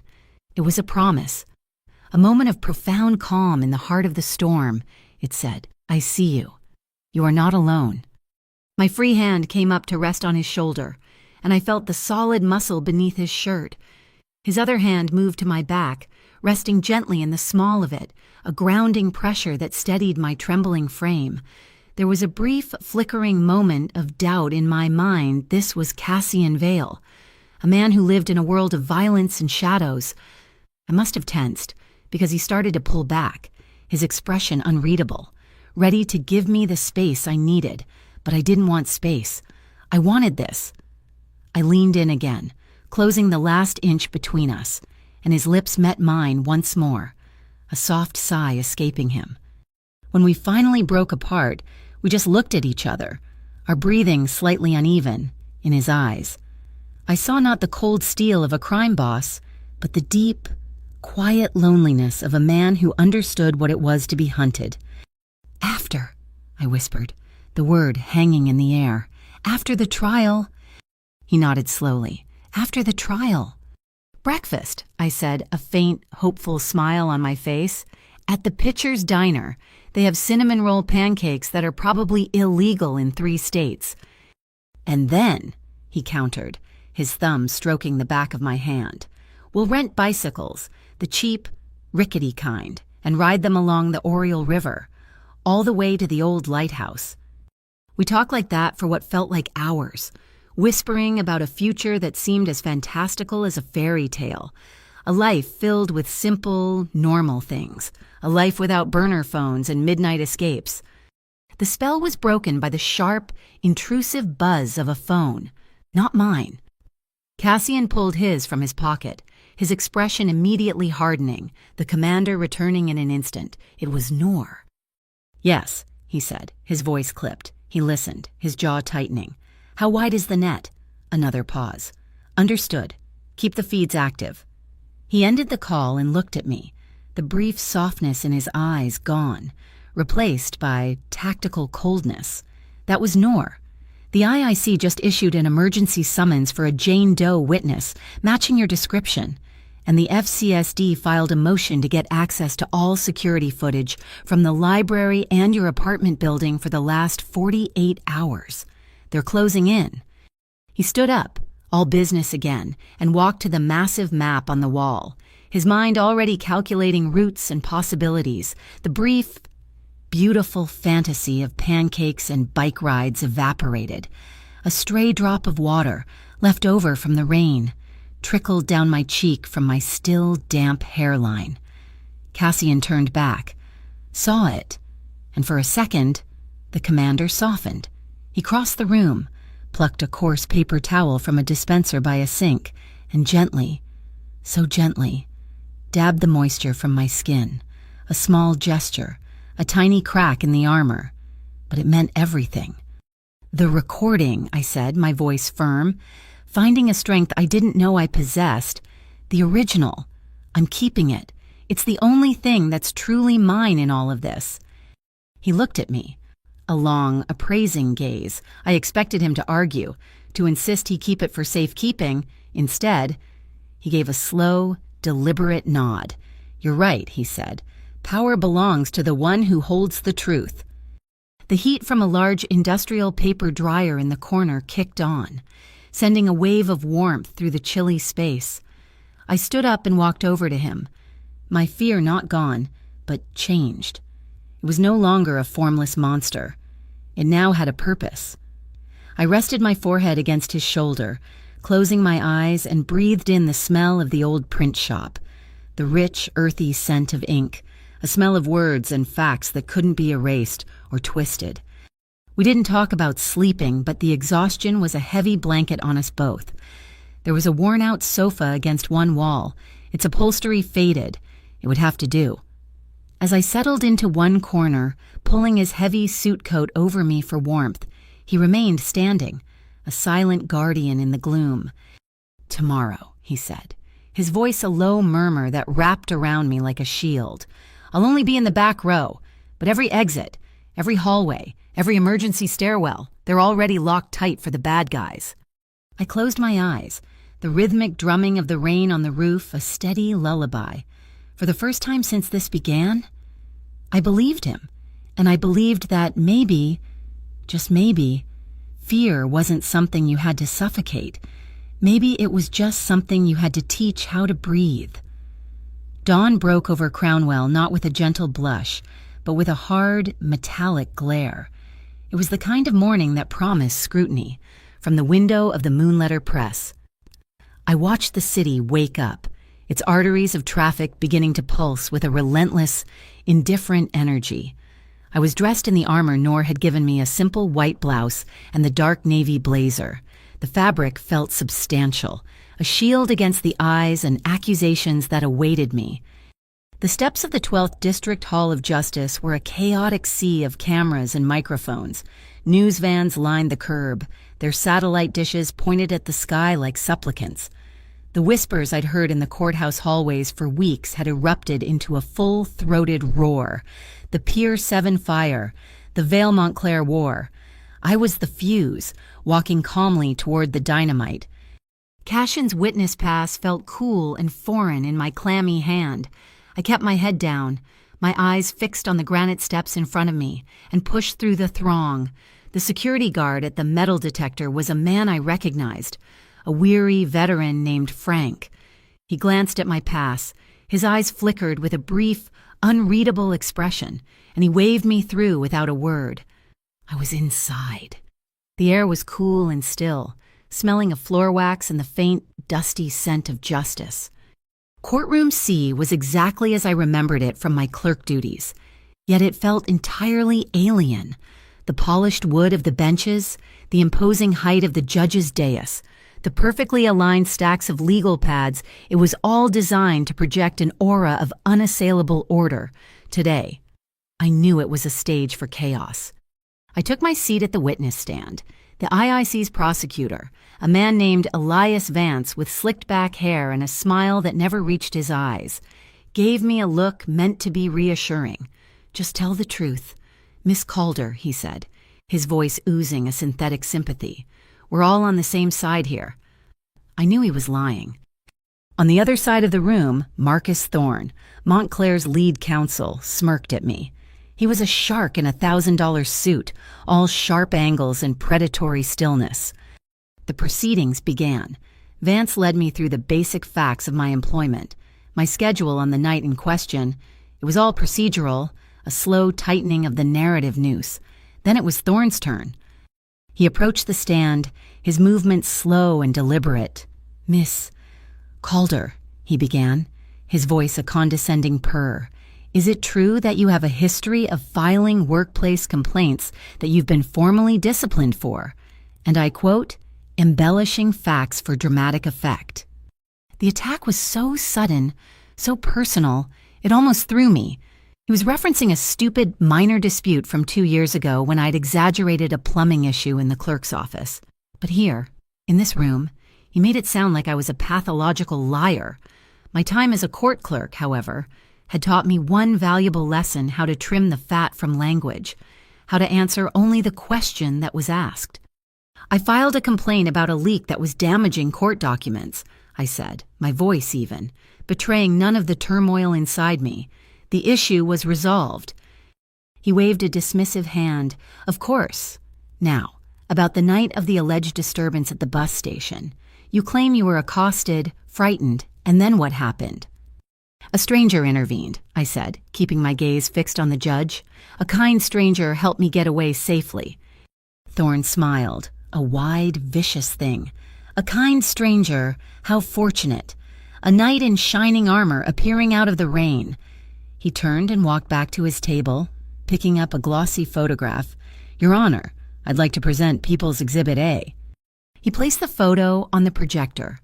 It was a promise. A moment of profound calm in the heart of the storm. It said, "I see you. You are not alone." My free hand came up to rest on his shoulder, and I felt the solid muscle beneath his shirt. His other hand moved to my back, resting gently in the small of it, a grounding pressure that steadied my trembling frame. There was a brief, flickering moment of doubt in my mind. This was Cassian Vale, a man who lived in a world of violence and shadows. I must have tensed, because he started to pull back, his expression unreadable, ready to give me the space I needed, but I didn't want space. I wanted this. I leaned in again, closing the last inch between us, and his lips met mine once more, a soft sigh escaping him. When we finally broke apart, we just looked at each other, our breathing slightly uneven, in his eyes. I saw not the cold steel of a crime boss, but the deep, quiet loneliness of a man who understood what it was to be hunted. "After," I whispered, the word hanging in the air. "After the trial." He nodded slowly. "After the trial." "Breakfast," I said, a faint, hopeful smile on my face. "At the Pitcher's Diner. They have cinnamon roll pancakes that are probably illegal in 3 states. "And then," he countered, his thumb stroking the back of my hand, "we'll rent bicycles, the cheap, rickety kind, and ride them along the Oriole River, all the way to the old lighthouse." We talked like that for what felt like hours, whispering about a future that seemed as fantastical as a fairy tale, a life filled with simple, normal things, a life without burner phones and midnight escapes. The spell was broken by the sharp, intrusive buzz of a phone, not mine. Cassian pulled his from his pocket, his expression immediately hardening, the commander returning in an instant. It was Noor. "Yes," he said, his voice clipped. He listened, his jaw tightening. "How wide is the net?" Another pause. "Understood. Keep the feeds active." He ended the call and looked at me, the brief softness in his eyes gone, replaced by tactical coldness. That was Noor. The IIC just issued an emergency summons for a Jane Doe witness, matching your description, and the FCSD filed a motion to get access to all security footage from the library and your apartment building for the last 48 hours. They're closing in. He stood up, all business again, and walked to the massive map on the wall, his mind already calculating routes and possibilities. The brief, beautiful fantasy of pancakes and bike rides evaporated. A stray drop of water, left over from the rain, trickled down my cheek from my still damp hairline. Cassian turned back, saw it, and for a second, the commander softened. He crossed the room, plucked a coarse paper towel from a dispenser by a sink, and gently, so gently, dabbed the moisture from my skin. A small gesture, a tiny crack in the armor, but it meant everything. "The recording," I said, my voice firm, finding a strength I didn't know I possessed. "The original. I'm keeping it. It's the only thing that's truly mine in all of this." He looked at me, a long, appraising gaze. I expected him to argue, to insist he keep it for safekeeping. Instead, he gave a slow, deliberate nod. "You're right," he said. "Power belongs to the one who holds the truth." The heat from a large industrial paper dryer in the corner kicked on, sending a wave of warmth through the chilly space. I stood up and walked over to him, my fear not gone, but changed. It was no longer a formless monster. It now had a purpose. I rested my forehead against his shoulder, closing my eyes and breathed in the smell of the old print shop, the rich, earthy scent of ink, a smell of words and facts that couldn't be erased or twisted. We didn't talk about sleeping, but the exhaustion was a heavy blanket on us both. There was a worn-out sofa against one wall, its upholstery faded. It would have to do. As I settled into one corner, pulling his heavy suit coat over me for warmth, he remained standing, a silent guardian in the gloom. "Tomorrow," he said, his voice a low murmur that wrapped around me like a shield. "I'll only be in the back row, but every exit, every hallway, every emergency stairwell, they're already locked tight for the bad guys." I closed my eyes, the rhythmic drumming of the rain on the roof a steady lullaby. For the first time since this began, I believed him, and I believed that maybe, just maybe, fear wasn't something you had to suffocate. Maybe it was just something you had to teach how to breathe. Dawn broke over Crownwell not with a gentle blush, but with a hard, metallic glare. It was the kind of morning that promised scrutiny, from the window of the Moonletter Press. I watched the city wake up, its arteries of traffic beginning to pulse with a relentless, indifferent energy. I was dressed in the armor Nor had given me, a simple white blouse and the dark navy blazer. The fabric felt substantial, a shield against the eyes and accusations that awaited me. The steps of the 12th District Hall of Justice were a chaotic sea of cameras and microphones. News vans lined the curb, their satellite dishes pointed at the sky like supplicants. The whispers I'd heard in the courthouse hallways for weeks had erupted into a full-throated roar. The Pier 7 fire, the Vale Montclair war. I was the fuse, walking calmly toward the dynamite. Cashin's witness pass felt cool and foreign in my clammy hand. I kept my head down, my eyes fixed on the granite steps in front of me, and pushed through the throng. The security guard at the metal detector was a man I recognized, a weary veteran named Frank. He glanced at my pass. His eyes flickered with a brief, unreadable expression, and he waved me through without a word. I was inside. The air was cool and still, smelling of floor wax and the faint, dusty scent of justice. Courtroom C was exactly as I remembered it from my clerk duties, yet it felt entirely alien. The polished wood of the benches, the imposing height of the judge's dais, the perfectly aligned stacks of legal pads, it was all designed to project an aura of unassailable order. Today, I knew it was a stage for chaos. I took my seat at the witness stand. The IIC's prosecutor, a man named Elias Vance with slicked-back hair and a smile that never reached his eyes, gave me a look meant to be reassuring. "Just tell the truth. Miss Calder," he said, his voice oozing a synthetic sympathy. "We're all on the same side here." I knew he was lying. On the other side of the room, Marcus Thorne, Montclair's lead counsel, smirked at me. He was a shark in a $1,000 suit, all sharp angles and predatory stillness. The proceedings began. Vance led me through the basic facts of my employment, my schedule on the night in question. It was all procedural, a slow tightening of the narrative noose. Then it was Thorne's turn. He approached the stand, his movements slow and deliberate. "Miss Calder," he began, his voice a condescending purr. "Is it true that you have a history of filing workplace complaints that you've been formally disciplined for? And I quote, embellishing facts for dramatic effect." The attack was so sudden, so personal, it almost threw me. He was referencing a stupid minor dispute from 2 years ago when I'd exaggerated a plumbing issue in the clerk's office. But here, in this room, he made it sound like I was a pathological liar. My time as a court clerk, however, had taught me one valuable lesson: how to trim the fat from language, how to answer only the question that was asked. "I filed a complaint about a leak that was damaging court documents," I said, my voice even, betraying none of the turmoil inside me. "The issue was resolved." He waved a dismissive hand. "Of course. Now, about the night of the alleged disturbance at the bus station. You claim you were accosted, frightened, and then what happened?" "A stranger intervened," I said, keeping my gaze fixed on the judge. "A kind stranger helped me get away safely." Thorne smiled, a wide, vicious thing, A kind stranger, how fortunate. A knight in shining armor appearing out of the rain. He turned and walked back to his table, picking up a glossy photograph. Your Honor, I'd like to present People's Exhibit A. He placed the photo on the projector.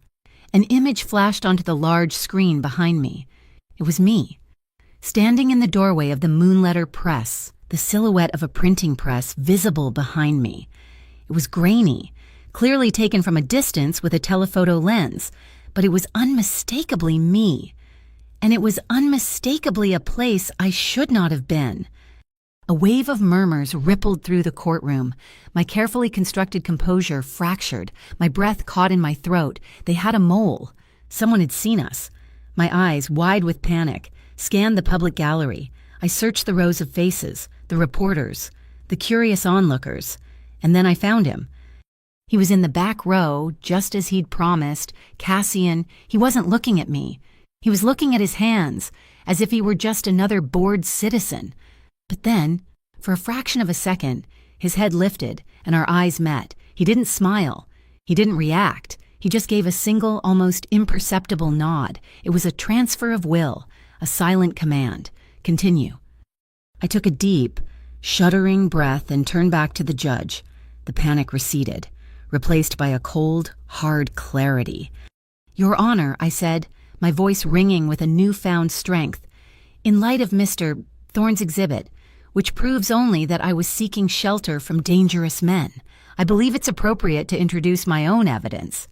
An image flashed onto the large screen behind me. It was me, standing in the doorway of the Moonletter Press, the silhouette of a printing press visible behind me. It was grainy, clearly taken from a distance with a telephoto lens, but it was unmistakably me. And it was unmistakably a place I should not have been. A wave of murmurs rippled through the courtroom. My carefully constructed composure fractured, my breath caught in my throat. They had a mole. Someone had seen us. My eyes, wide with panic, scanned the public gallery. I searched the rows of faces, the reporters, the curious onlookers, and then I found him. He was in the back row, just as he'd promised. Cassian, he wasn't looking at me. He was looking at his hands, as if he were just another bored citizen. But then, for a fraction of a second, his head lifted, and our eyes met. He didn't smile. He didn't react. He just gave a single, almost imperceptible nod. It was a transfer of will, a silent command. Continue. I took a deep, shuddering breath and turned back to the judge. The panic receded, replaced by a cold, hard clarity. Your Honor, I said, my voice ringing with a newfound strength. In light of Mr. Thorne's exhibit, which proves only that I was seeking shelter from dangerous men, I believe it's appropriate to introduce my own evidence.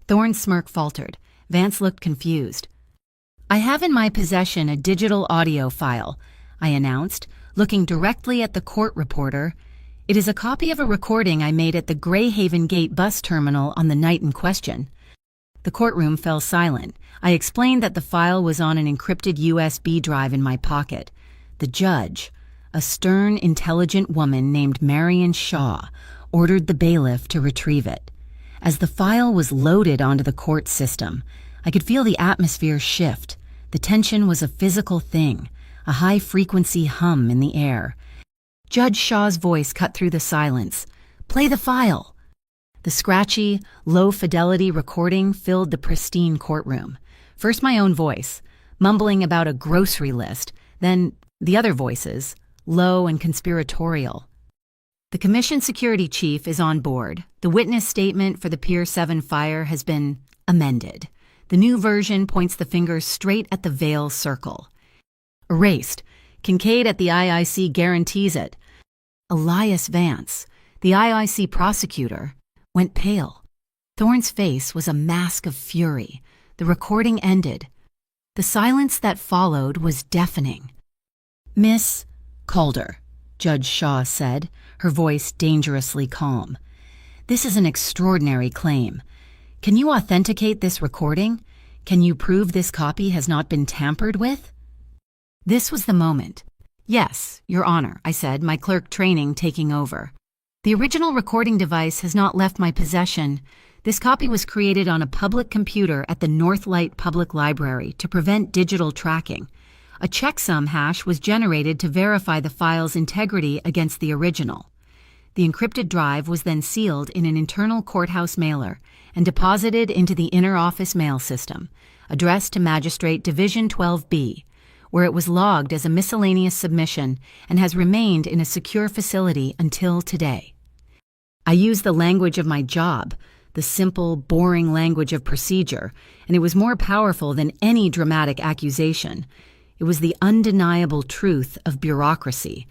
Thorne's smirk faltered. Vance looked confused. I have in my possession a digital audio file, I announced, looking directly at the court reporter. It is a copy of a recording I made at the Greyhaven Gate bus terminal on the night in question. The courtroom fell silent. I explained that the file was on an encrypted USB drive in my pocket. The judge, a stern, intelligent woman named Marion Shaw, ordered the bailiff to retrieve it. As the file was loaded onto the court system, I could feel the atmosphere shift. The tension was a physical thing, a high-frequency hum in the air. Judge Shaw's voice cut through the silence. Play the file. The scratchy, low-fidelity recording filled the pristine courtroom. First my own voice, mumbling about a grocery list, then the other voices, low and conspiratorial. The commission security chief is on board. The witness statement for the Pier 7 fire has been amended. The new version points the finger straight at the veil circle. Erased. Kincaid at the IIC guarantees it. Elias Vance, the IIC prosecutor, went pale. Thorne's face was a mask of fury. The recording ended. The silence that followed was deafening. Miss Calder, Judge Shaw said, her voice dangerously calm. This is an extraordinary claim. Can you authenticate this recording? Can you prove this copy has not been tampered with? This was the moment. Yes, Your Honor, I said, my clerk training taking over. The original recording device has not left my possession. This copy was created on a public computer at the Northlight Public Library to prevent digital tracking. A checksum hash was generated to verify the file's integrity against the original. The encrypted drive was then sealed in an internal courthouse mailer and deposited into the inner office mail system, addressed to Magistrate Division 12B, where it was logged as a miscellaneous submission and has remained in a secure facility until today. I used the language of my job, the simple, boring language of procedure, and it was more powerful than any dramatic accusation. It was the undeniable truth of bureaucracy.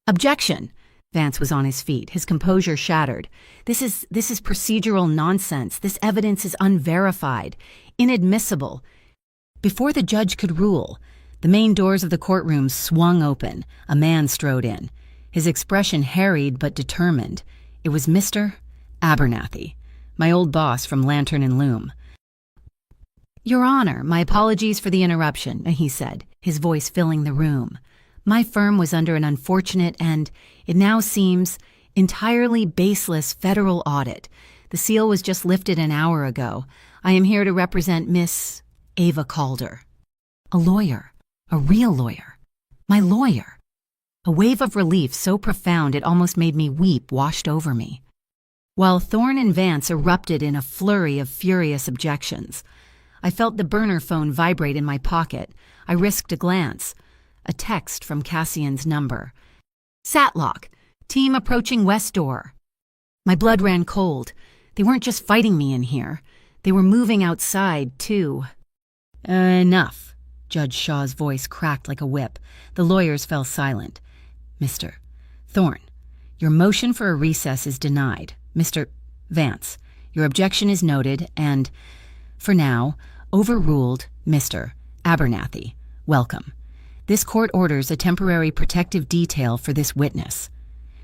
Objection! Vance was on his feet, his composure shattered. This is procedural nonsense. This evidence is unverified, inadmissible. Before the judge could rule, the main doors of the courtroom swung open. A man strode in, his expression harried but determined. It was Mr. Abernathy, my old boss from Lantern and Loom. Your Honor, my apologies for the interruption, he said, his voice filling the room. My firm was under an unfortunate and, it now seems, entirely baseless federal audit. The seal was just lifted an hour ago. I am here to represent Miss Ava Calder. A lawyer. A real lawyer. My lawyer. A wave of relief so profound it almost made me weep washed over me. while Thorne and Vance erupted in a flurry of furious objections. I felt the burner phone vibrate in my pocket. I risked a glance. A text from Cassian's number. "Satlock, team approaching west door." My blood ran cold. They weren't just fighting me in here. They were moving outside, too. Enough. Judge Shaw's voice cracked like a whip. The lawyers fell silent. "Mr. Thorne, your motion for a recess is denied. Mr. Vance, your objection is noted and, for now, overruled. Mr. Abernathy, welcome. This court orders a temporary protective detail for this witness."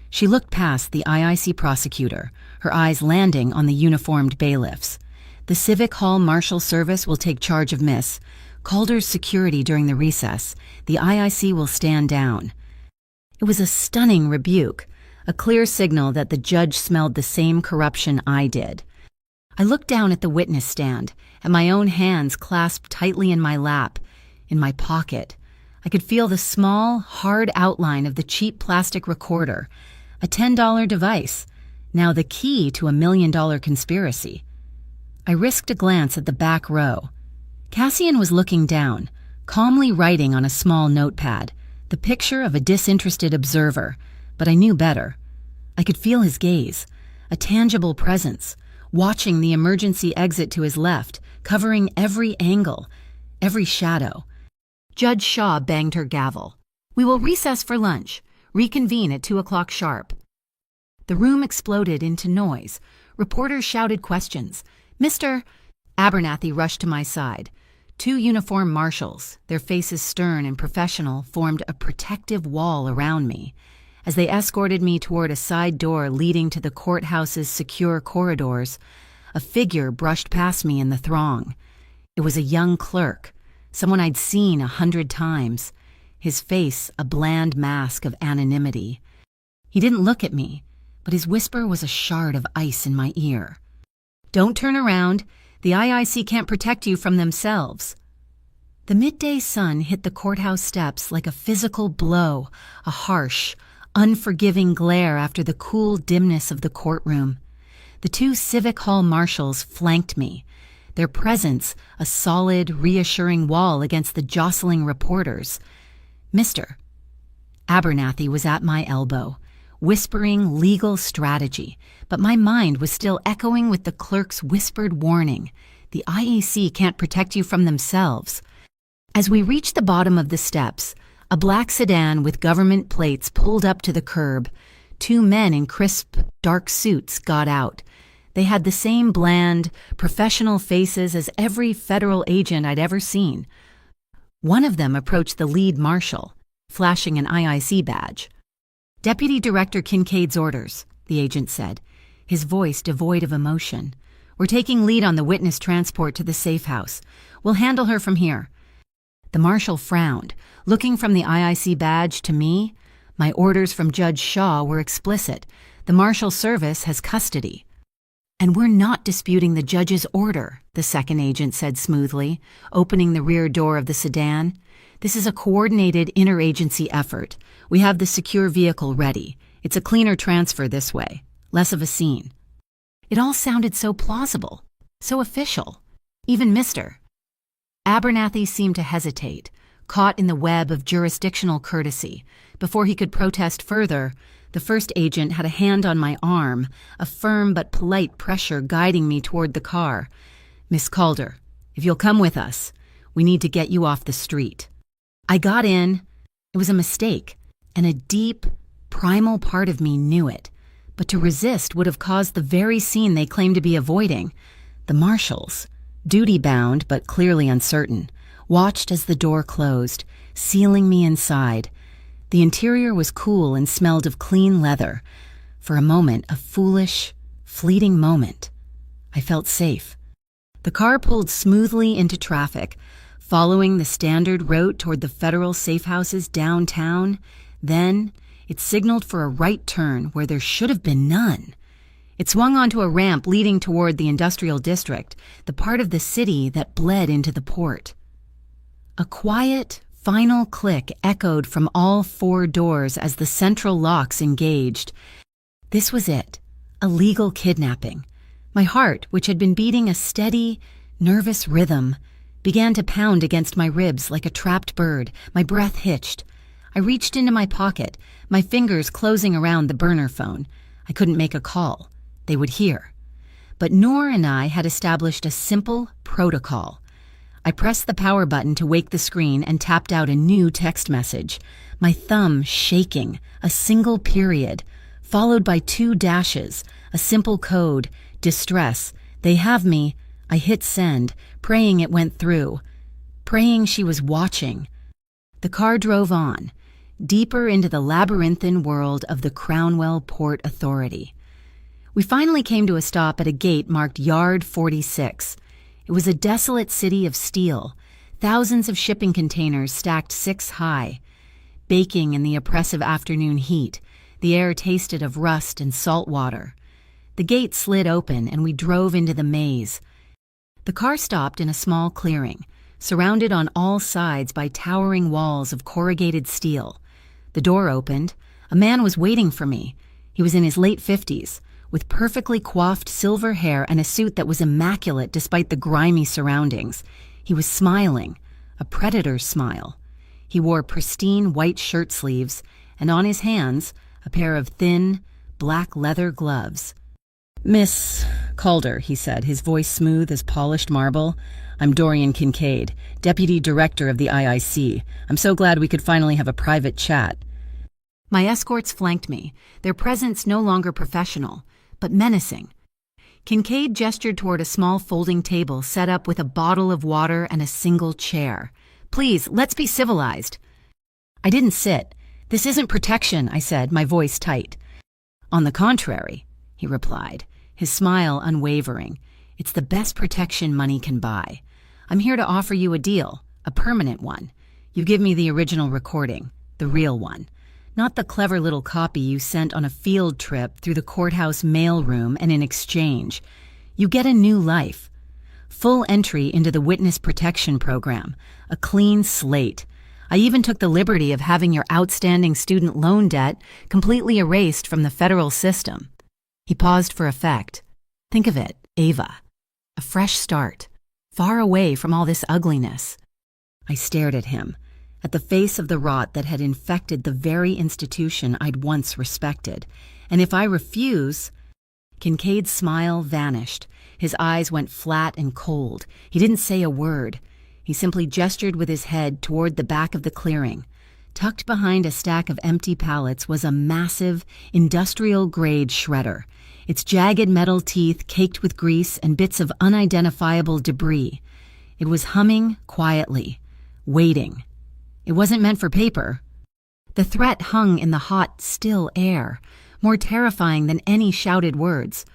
She looked past the IIC prosecutor, her eyes landing on the uniformed bailiffs. "The Civic Hall Marshal Service will take charge of Miss Calder's security during the recess. The IIC will stand down." It was a stunning rebuke, a clear signal that the judge smelled the same corruption I did. I looked down at the witness stand, and my own hands clasped tightly in my lap, in my pocket. I could feel the small, hard outline of the cheap plastic recorder, a $10 device, now the key to $1 million conspiracy. I risked a glance at the back row. Cassian was looking down, calmly writing on a small notepad, the picture of a disinterested observer, but I knew better. I could feel his gaze, a tangible presence, watching the emergency exit to his left, covering every angle, every shadow. Judge Shaw banged her gavel. "We will recess for lunch. Reconvene at 2 o'clock sharp." The room exploded into noise. Reporters shouted questions. "Mr. Abernathy rushed to my side. 2 uniformed marshals, their faces stern and professional, formed a protective wall around me. As they escorted me toward a side door leading to the courthouse's secure corridors, a figure brushed past me in the throng. It was a young clerk, someone I'd seen 100 times, his face a bland mask of anonymity. He didn't look at me, but his whisper was a shard of ice in my ear. "Don't turn around. The IIC can't protect you from themselves." The midday sun hit the courthouse steps like a physical blow, a harsh, unforgiving glare after the cool dimness of the courtroom. The 2 Civic Hall marshals flanked me, their presence a solid, reassuring wall against the jostling reporters. Mr. Abernathy was at my elbow, whispering legal strategy, but my mind was still echoing with the clerk's whispered warning. The IEC can't protect you from themselves. As we reached the bottom of the steps, a black sedan with government plates pulled up to the curb. 2 men in crisp, dark suits got out. They had the same bland, professional faces as every federal agent I'd ever seen. One of them approached the lead marshal, flashing an IIC badge. "Deputy Director Kincaid's orders," the agent said, his voice devoid of emotion. "We're taking lead on the witness transport to the safe house. We'll handle her from here." The marshal frowned, looking from the IIC badge to me. My orders from Judge Shaw were explicit. The Marshal Service has custody. "And we're not disputing the judge's order," the second agent said smoothly, opening the rear door of the sedan. "This is a coordinated interagency effort. We have the secure vehicle ready. It's a cleaner transfer this way, less of a scene." It all sounded so plausible, so official. Even Mr. Abernathy seemed to hesitate, caught in the web of jurisdictional courtesy. Before he could protest further, the first agent had a hand on my arm, a firm but polite pressure guiding me toward the car. "Miss Calder, if you'll come with us, we need to get you off the street." I got in. It was a mistake, and a deep, primal part of me knew it. But to resist would have caused the very scene they claimed to be avoiding. The marshals, duty-bound but clearly uncertain, watched as the door closed, sealing me inside. The interior was cool and smelled of clean leather. For a moment, a foolish, fleeting moment, I felt safe. The car pulled smoothly into traffic, following the standard route toward the federal safe houses downtown. Then, it signaled for a right turn where there should have been none. It swung onto a ramp leading toward the industrial district, the part of the city that bled into the port. A quiet, final click echoed from all 4 doors as the central locks engaged. This was it, A legal kidnapping. My heart, which had been beating a steady, nervous rhythm, began to pound against my ribs like a trapped bird. My breath hitched. I reached into my pocket, my fingers closing around the burner phone. I couldn't make a call. They would hear. But Noor and I had established a simple protocol. I pressed the power button to wake the screen and tapped out a new text message, my thumb shaking, a single period, followed by 2 dashes, a simple code, distress, they have me. I hit send, praying it went through, praying she was watching. The car drove on, deeper into the labyrinthine world of the Crownwell Port Authority. We finally came to a stop at a gate marked Yard 46. It was a desolate city of steel, thousands of shipping containers stacked 6 high. Baking in the oppressive afternoon heat, the air tasted of rust and salt water. The gate slid open and we drove into the maze. The car stopped in a small clearing, surrounded on all sides by towering walls of corrugated steel. The door opened. A man was waiting for me. He was in his late 50s, with perfectly coiffed silver hair and a suit that was immaculate despite the grimy surroundings. He was smiling, a predator's smile. He wore pristine white shirt sleeves, and on his hands, a pair of thin, black leather gloves. "Miss Calder," he said, his voice smooth as polished marble. "I'm Dorian Kincaid, Deputy Director of the IIC. I'm so glad we could finally have a private chat." My escorts flanked me, their presence no longer professional, but menacing. Kincaid gestured toward a small folding table set up with a bottle of water and a single chair. "Please, let's be civilized." I didn't sit. "This isn't protection," I said, my voice tight. "On the contrary," he replied, his smile unwavering. "It's the best protection money can buy. I'm here to offer you a deal, a permanent one. You give me the original recording, the real one. Not the clever little copy you sent on a field trip through the courthouse mailroom, and in exchange, you get a new life. Full entry into the Witness Protection Program, a clean slate. I even took the liberty of having your outstanding student loan debt completely erased from the federal system." He paused for effect. "Think of it, Ava. A fresh start, far away from all this ugliness." I stared at him, at the face of the rot that had infected the very institution I'd once respected. And if I refuse... Kincaid's smile vanished. His eyes went flat and cold. He didn't say a word. He simply gestured with his head toward the back of the clearing. Tucked behind a stack of empty pallets was a massive, industrial-grade shredder, its jagged metal teeth caked with grease and bits of unidentifiable debris. It was humming quietly, waiting. It wasn't meant for paper. The threat hung in the hot, still air, more terrifying than any shouted words.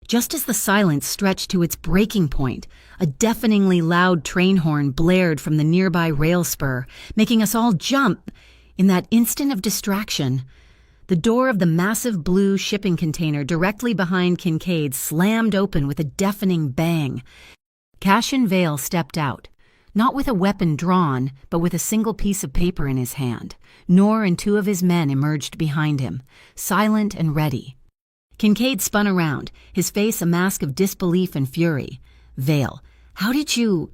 Just as the silence stretched to its breaking point, a deafeningly loud train horn blared from the nearby rail spur, making us all jump. In that instant of distraction, the door of the massive blue shipping container directly behind Kincaid slammed open with a deafening bang. Cassian Vale stepped out, not with a weapon drawn, but with a single piece of paper in his hand. Noor and 2 of his men emerged behind him, silent and ready. Kincaid spun around, his face a mask of disbelief and fury. "Vale, how did you—"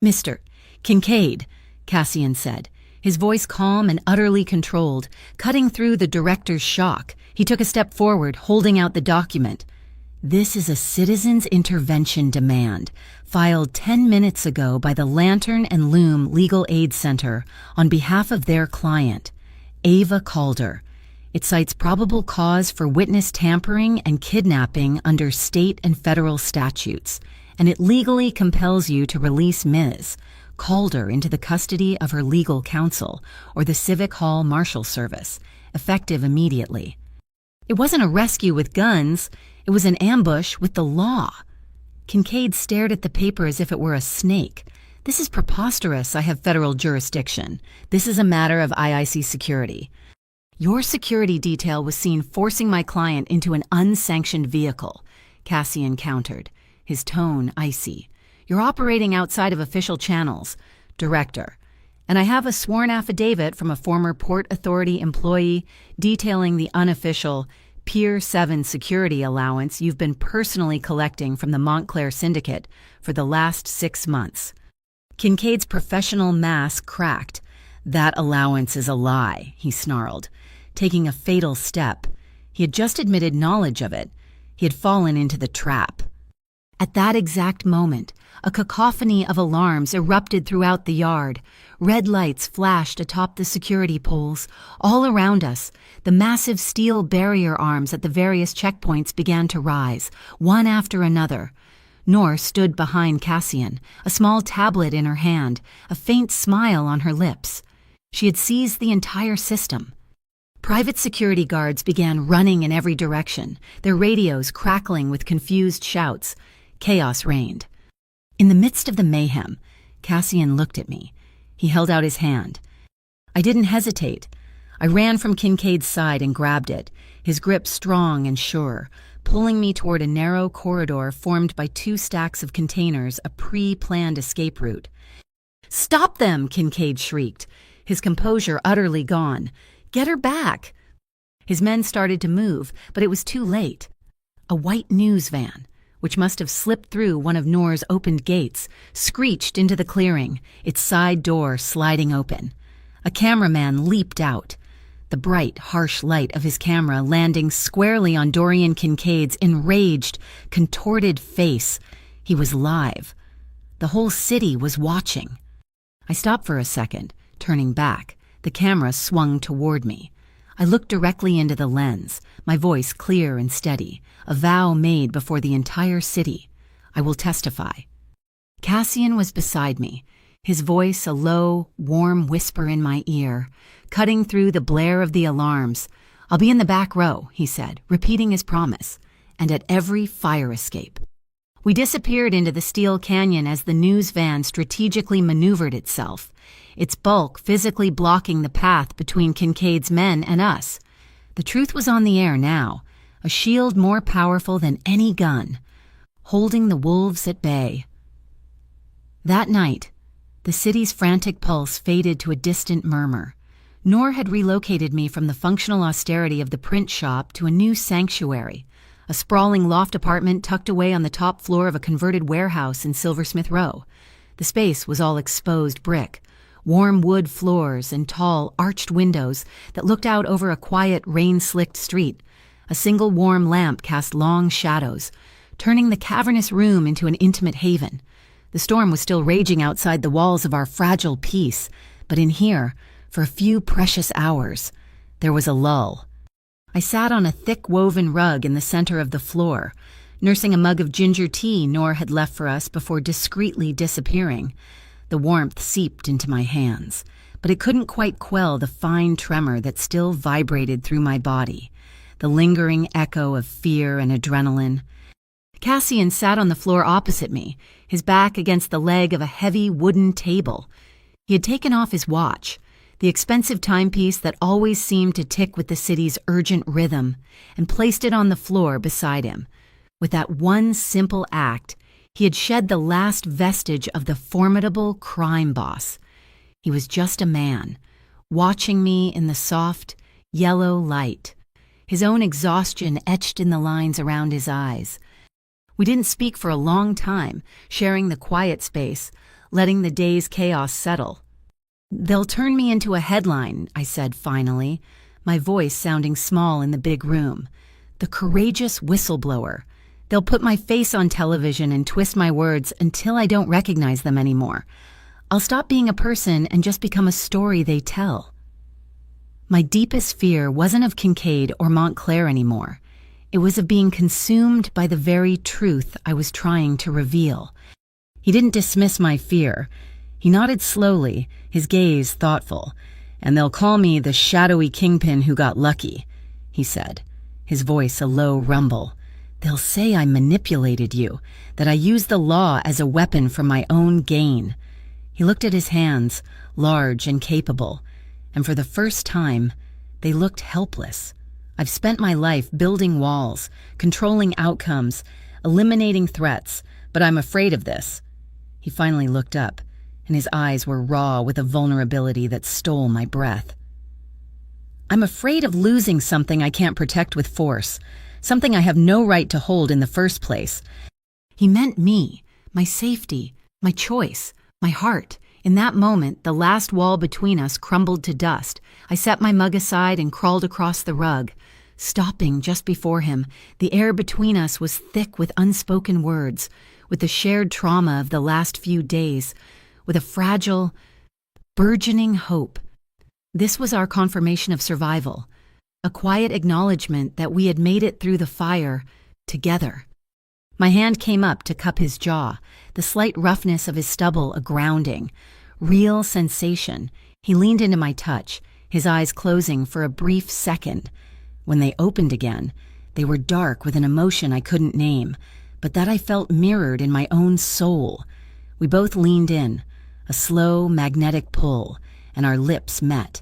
"Mr. Kincaid," Cassian said, his voice calm and utterly controlled, cutting through the director's shock. He took a step forward, holding out the document. "This is a citizen's intervention demand, filed 10 minutes ago by the Lantern and Loom Legal Aid Center on behalf of their client, Ava Calder. It cites probable cause for witness tampering and kidnapping under state and federal statutes, and it legally compels you to release Ms. Calder into the custody of her legal counsel or the Civic Hall Marshal Service, effective immediately." It wasn't a rescue with guns. It was an ambush with the law. Kincaid stared at the paper as if it were a snake. "This is preposterous. I have federal jurisdiction. This is a matter of IIC security. Your security detail was seen forcing my client into an unsanctioned vehicle," Cassian countered, his tone icy. "You're operating outside of official channels, Director. And I have a sworn affidavit from a former Port Authority employee detailing the unofficial Pier 7 security allowance you've been personally collecting from the Montclair Syndicate for the last 6 months. Kincaid's professional mask cracked. That allowance is a lie, he snarled, taking a fatal step. He had just admitted knowledge of it. He had fallen into the trap. At that exact moment, a cacophony of alarms erupted throughout the yard. Red lights flashed atop the security poles. All around us, the massive steel barrier arms at the various checkpoints began to rise, one after another. Noor stood behind Cassian, a small tablet in her hand, a faint smile on her lips. She had seized the entire system. Private security guards began running in every direction, their radios crackling with confused shouts. Chaos reigned. In the midst of the mayhem, Cassian looked at me. He held out his hand. I didn't hesitate. I ran from Kincaid's side and grabbed it, his grip strong and sure, pulling me toward a narrow corridor formed by 2 stacks of containers, a pre-planned escape route. "Stop them!" Kincaid shrieked, his composure utterly gone. "Get her back!" His men started to move, but it was too late. A white news van, which must have slipped through one of Noor's opened gates, screeched into the clearing, its side door sliding open. A cameraman leaped out, the bright, harsh light of his camera landing squarely on Dorian Kincaid's enraged, contorted face. He was live. The whole city was watching. I stopped for a second, turning back. The camera swung toward me. I looked directly into the lens, my voice clear and steady, a vow made before the entire city. I will testify. Cassian was beside me, his voice a low, warm whisper in my ear, cutting through the blare of the alarms. "I'll be in the back row," he said, repeating his promise, "and at every fire escape." We disappeared into the steel canyon as the news van strategically maneuvered itself, its bulk physically blocking the path between Kincaid's men and us. The truth was on the air now, a shield more powerful than any gun, holding the wolves at bay. That night, the city's frantic pulse faded to a distant murmur. Noor had relocated me from the functional austerity of the print shop to a new sanctuary, a sprawling loft apartment tucked away on the top floor of a converted warehouse in Silversmith Row. The space was all exposed brick, warm wood floors and tall, arched windows that looked out over a quiet, rain-slicked street. A single warm lamp cast long shadows, turning the cavernous room into an intimate haven. The storm was still raging outside the walls of our fragile peace, but in here, for a few precious hours, there was a lull. I sat on a thick woven rug in the center of the floor, nursing a mug of ginger tea Noor had left for us before discreetly disappearing. The warmth seeped into my hands, but it couldn't quite quell the fine tremor that still vibrated through my body, the lingering echo of fear and adrenaline. Cassian sat on the floor opposite me, his back against the leg of a heavy wooden table. He had taken off his watch, the expensive timepiece that always seemed to tick with the city's urgent rhythm, and placed it on the floor beside him. With that one simple act, he had shed the last vestige of the formidable crime boss. He was just a man, watching me in the soft, yellow light, his own exhaustion etched in the lines around his eyes. We didn't speak for a long time, sharing the quiet space, letting the day's chaos settle. "They'll turn me into a headline," I said finally, my voice sounding small in the big room. "The courageous whistleblower. They'll put my face on television and twist my words until I don't recognize them anymore. I'll stop being a person and just become a story they tell." My deepest fear wasn't of Kincaid or Montclair anymore. It was of being consumed by the very truth I was trying to reveal. He didn't dismiss my fear. He nodded slowly, his gaze thoughtful. "And they'll call me the shadowy kingpin who got lucky," he said, his voice a low rumble. "They'll say I manipulated you, that I used the law as a weapon for my own gain." He looked at his hands, large and capable, and for the first time, they looked helpless. I've spent my life building walls, controlling outcomes, eliminating threats, but I'm afraid of this. He finally looked up, and his eyes were raw with a vulnerability that stole my breath. I'm afraid of losing something I can't protect with force, something I have no right to hold in the first place. He meant me, my safety, my choice, my heart. In that moment, the last wall between us crumbled to dust. I set my mug aside and crawled across the rug. Stopping just before him, the air between us was thick with unspoken words, with the shared trauma of the last few days, with a fragile, burgeoning hope. This was our confirmation of survival, a quiet acknowledgement that we had made it through the fire together. My hand came up to cup his jaw, the slight roughness of his stubble a grounding. Real sensation. He leaned into my touch, his eyes closing for a brief second. When they opened again, they were dark with an emotion I couldn't name, but that I felt mirrored in my own soul. We both leaned in, a slow, magnetic pull, and our lips met.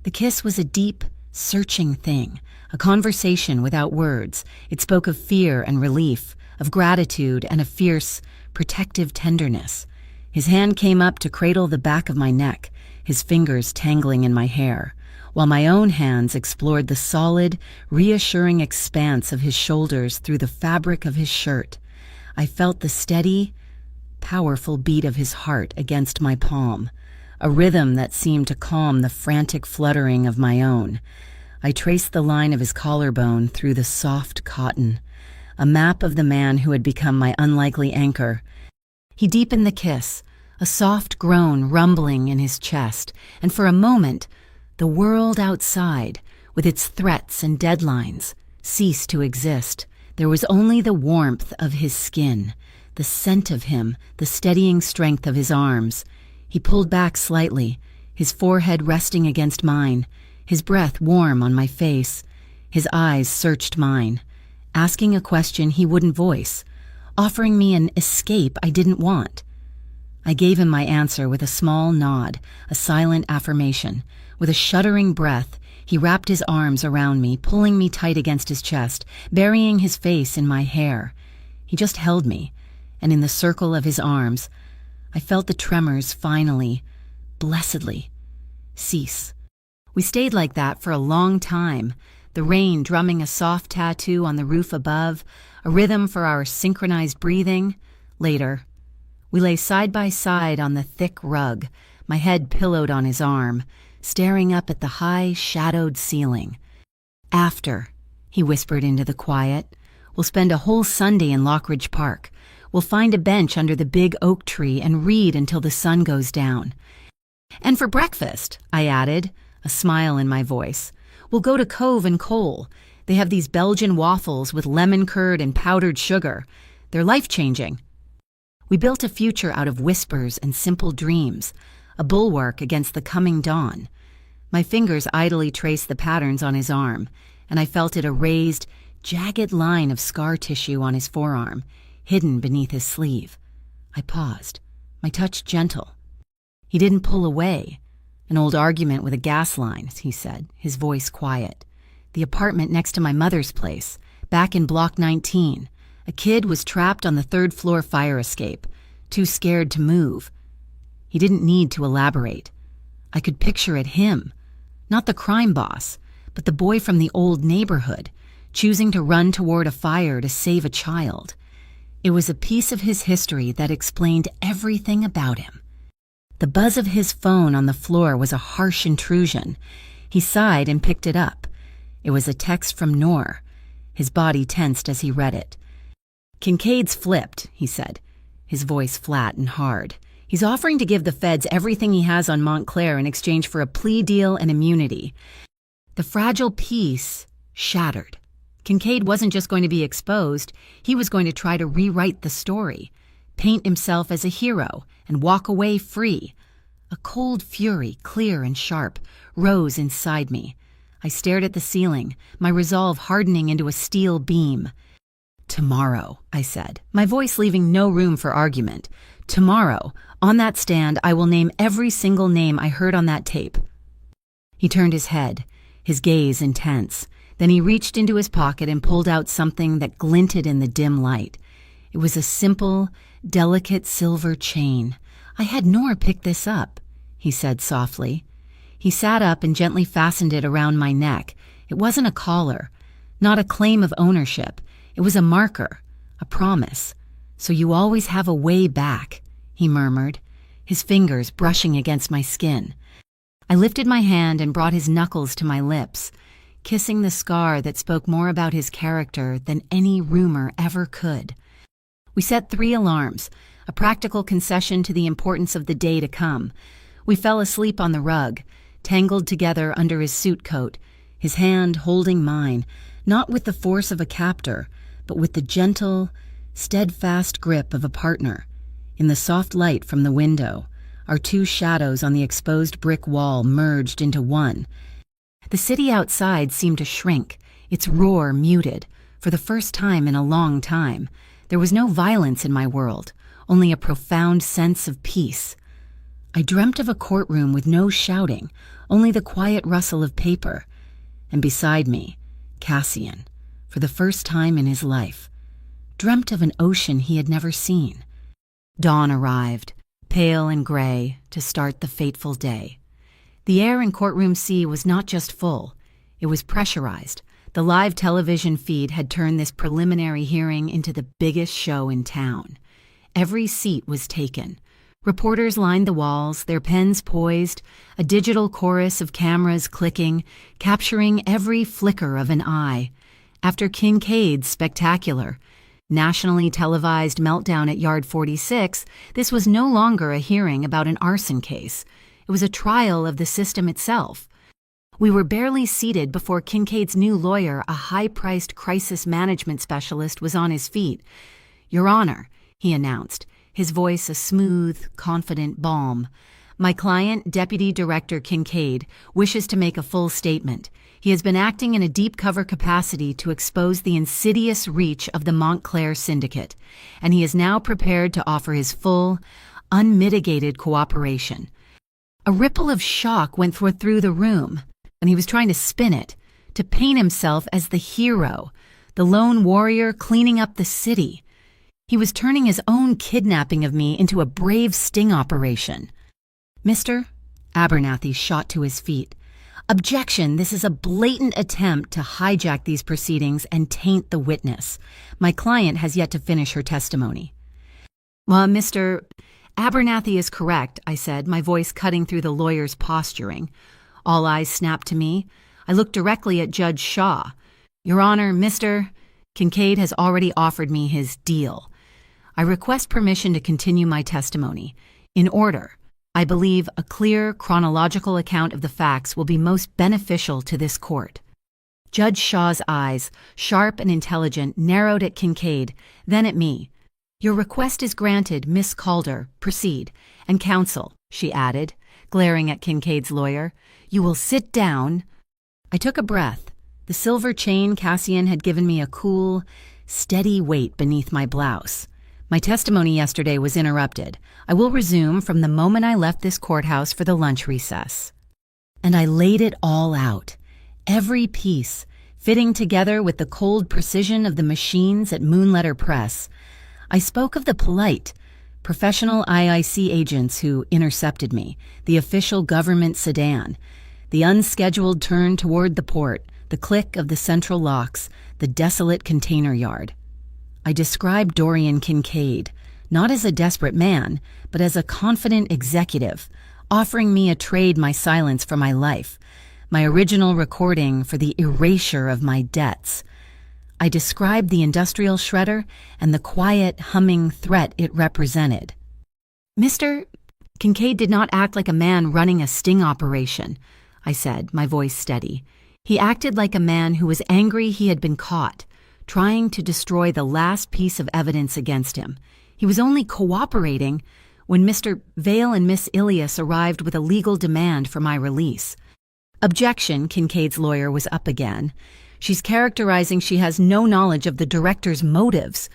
The kiss was a deep, searching thing, a conversation without words. It spoke of fear and relief, of gratitude and a fierce, protective tenderness. His hand came up to cradle the back of my neck, his fingers tangling in my hair, while my own hands explored the solid, reassuring expanse of his shoulders through the fabric of his shirt. I felt the steady, powerful beat of his heart against my palm, a rhythm that seemed to calm the frantic fluttering of my own. I traced the line of his collarbone through the soft cotton, a map of the man who had become my unlikely anchor. He deepened the kiss, a soft groan rumbling in his chest, and for a moment, the world outside, with its threats and deadlines, ceased to exist. There was only the warmth of his skin, the scent of him, the steadying strength of his arms. He pulled back slightly, his forehead resting against mine, his breath warm on my face. His eyes searched mine, asking a question he wouldn't voice, offering me an escape I didn't want. I gave him my answer with a small nod, a silent affirmation. With a shuddering breath, he wrapped his arms around me, pulling me tight against his chest, burying his face in my hair. He just held me, and in the circle of his arms, I felt the tremors finally, blessedly, cease. We stayed like that for a long time, the rain drumming a soft tattoo on the roof above, a rhythm for our synchronized breathing. Later, we lay side by side on the thick rug, my head pillowed on his arm, staring up at the high, shadowed ceiling. After, he whispered into the quiet, we'll spend a whole Sunday in Lockridge Park. We'll find a bench under the big oak tree and read until the sun goes down. And for breakfast, I added, a smile in my voice, we'll go to Cove and Cole. They have these Belgian waffles with lemon curd and powdered sugar. They're life-changing. We built a future out of whispers and simple dreams, a bulwark against the coming dawn. My fingers idly traced the patterns on his arm, and I felt it a raised, jagged line of scar tissue on his forearm, hidden beneath his sleeve. I paused, my touch gentle. He didn't pull away. An old argument with a gas line, he said, his voice quiet. The apartment next to my mother's place, back in Block 19. A kid was trapped on the third-floor fire escape, too scared to move. He didn't need to elaborate. I could picture it him, not the crime boss, but the boy from the old neighborhood, choosing to run toward a fire to save a child. It was a piece of his history that explained everything about him. The buzz of his phone on the floor was a harsh intrusion. He sighed and picked it up. It was a text from Noor. His body tensed as he read it. Kincaid's flipped, he said, his voice flat and hard. He's offering to give the feds everything he has on Montclair in exchange for a plea deal and immunity. The fragile peace shattered. Kincaid wasn't just going to be exposed, he was going to try to rewrite the story, paint himself as a hero, and walk away free. A cold fury, clear and sharp, rose inside me. I stared at the ceiling, my resolve hardening into a steel beam. Tomorrow, I said, my voice leaving no room for argument. Tomorrow, on that stand, I will name every single name I heard on that tape. He turned his head, his gaze intense. Then he reached into his pocket and pulled out something that glinted in the dim light. It was a simple, delicate silver chain. I had Noor pick this up, he said softly. He sat up and gently fastened it around my neck. It wasn't a collar, not a claim of ownership. It was a marker, a promise. "So you always have a way back," he murmured, his fingers brushing against my skin. I lifted my hand and brought his knuckles to my lips, kissing the scar that spoke more about his character than any rumor ever could. We set 3 alarms, a practical concession to the importance of the day to come. We fell asleep on the rug, tangled together under his suit coat, his hand holding mine, not with the force of a captor, but with the gentle, steadfast grip of a partner. In the soft light from the window, our 2 shadows on the exposed brick wall merged into one. The city outside seemed to shrink, its roar muted. For the first time in a long time, there was no violence in my world, only a profound sense of peace. I dreamt of a courtroom with no shouting, only the quiet rustle of paper. And beside me, Cassian, for the first time in his life, dreamt of an ocean he had never seen. Dawn arrived, pale and gray, to start the fateful day. The air in courtroom C was not just full, it was pressurized. The live television feed had turned this preliminary hearing into the biggest show in town. Every seat was taken. Reporters lined the walls, their pens poised, a digital chorus of cameras clicking, capturing every flicker of an eye. After Kincaid's spectacular, nationally televised meltdown at Yard 46, this was no longer a hearing about an arson case. It was a trial of the system itself. We were barely seated before Kincaid's new lawyer, a high-priced crisis management specialist, was on his feet. "Your Honor," he announced, his voice a smooth, confident balm. "My client, Deputy Director Kincaid, wishes to make a full statement. He has been acting in a deep-cover capacity to expose the insidious reach of the Montclair Syndicate, and he is now prepared to offer his full, unmitigated cooperation." A ripple of shock went through the room, and he was trying to spin it, to paint himself as the hero, the lone warrior cleaning up the city. He was turning his own kidnapping of me into a brave sting operation. "Mr. Abernathy shot to his feet. "Objection! This is a blatant attempt to hijack these proceedings and taint the witness. My client has yet to finish her testimony." "Well, Mr. Abernathy is correct," I said, my voice cutting through the lawyer's posturing. All eyes snapped to me. I looked directly at Judge Shaw. "Your Honor, Mr. Kincaid has already offered me his deal. I request permission to continue my testimony. In order, I believe a clear, chronological account of the facts will be most beneficial to this court." Judge Shaw's eyes, sharp and intelligent, narrowed at Kincaid, then at me. "Your request is granted, Miss Calder. Proceed. And counsel," she added, glaring at Kincaid's lawyer, "you will sit down." I took a breath. The silver chain Cassian had given me a cool, steady weight beneath my blouse. "My testimony yesterday was interrupted. I will resume from the moment I left this courthouse for the lunch recess." And I laid it all out, every piece, fitting together with the cold precision of the machines at Moonletter Press. I spoke of the polite, professional IIC agents who intercepted me, the official government sedan, the unscheduled turn toward the port, the click of the central locks, the desolate container yard. I described Dorian Kincaid, not as a desperate man, but as a confident executive, offering me a trade my silence for my life, my original recording for the erasure of my debts. I described the industrial shredder and the quiet, humming threat it represented. "Mr. Kincaid did not act like a man running a sting operation," I said, my voice steady. "He acted like a man who was angry he had been caught, trying to destroy the last piece of evidence against him. He was only cooperating when Mr. Vale and Miss Ilias arrived with a legal demand for my release." "Objection," Kincaid's lawyer was up again. "She's characterizing she has no knowledge of the director's motives."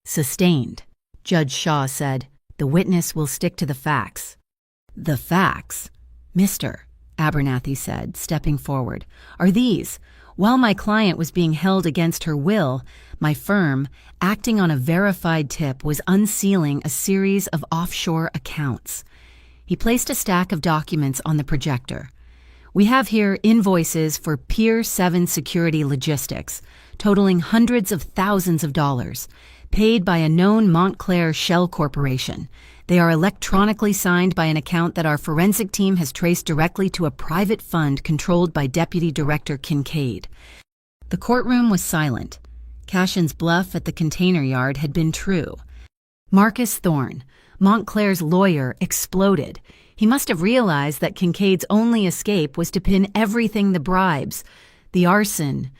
"Sustained," Judge Shaw said. "The witness will stick to the facts." "The facts, Mr." Abernathy said, stepping forward, "are these. While my client was being held against her will, my firm, acting on a verified tip, was unsealing a series of offshore accounts." He placed a stack of documents on the projector. We have here invoices for Pier 7 security logistics, totaling hundreds of thousands of dollars, paid by a known Montclair shell corporation. They are electronically signed by an account that our forensic team has traced directly to a private fund controlled by Deputy Director Kincaid. The courtroom was silent. Cashin's bluff at the container yard had been true. Marcus Thorne, Montclair's lawyer, exploded. He must have realized that Kincaid's only escape was to pin everything, the bribes, the arson,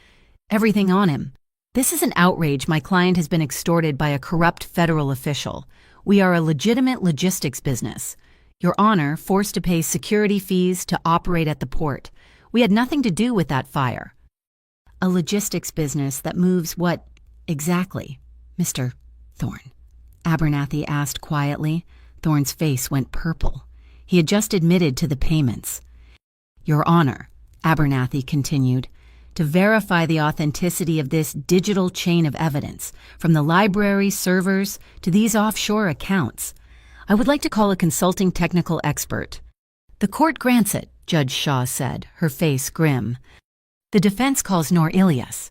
everything on him. This is an outrage. My client has been extorted by a corrupt federal official. We are a legitimate logistics business. Your Honor, forced to pay security fees to operate at the port. We had nothing to do with that fire. A logistics business that moves what exactly, Mr. Thorne? Abernathy asked quietly. Thorne's face went purple. He had just admitted to the payments. Your Honor, Abernathy continued, to verify the authenticity of this digital chain of evidence, from the library servers to these offshore accounts, I would like to call a consulting technical expert. The court grants it, Judge Shaw said, her face grim. The defense calls Noor Ilyas.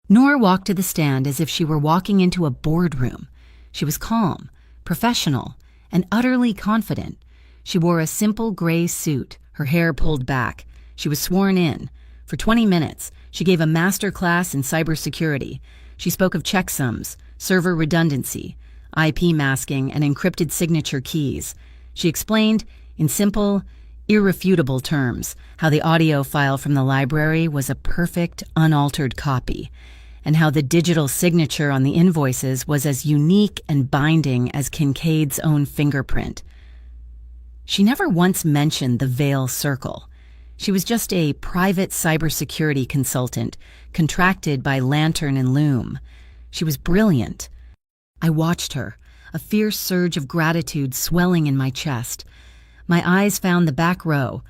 Noor walked to the stand as if she were walking into a boardroom. She was calm, professional, and utterly confident. She wore a simple gray suit, her hair pulled back. She was sworn in. For 20 minutes, she gave a master class in cybersecurity. She spoke of checksums, server redundancy, IP masking, and encrypted signature keys. She explained, in simple, irrefutable terms, how the audio file from the library was a perfect, unaltered copy, and how the digital signature on the invoices was as unique and binding as Kincaid's own fingerprint. She never once mentioned the Veil Circle. She was just a private cybersecurity consultant, contracted by Lantern and Loom. She was brilliant. I watched her, a fierce surge of gratitude swelling in my chest. My eyes found the back row.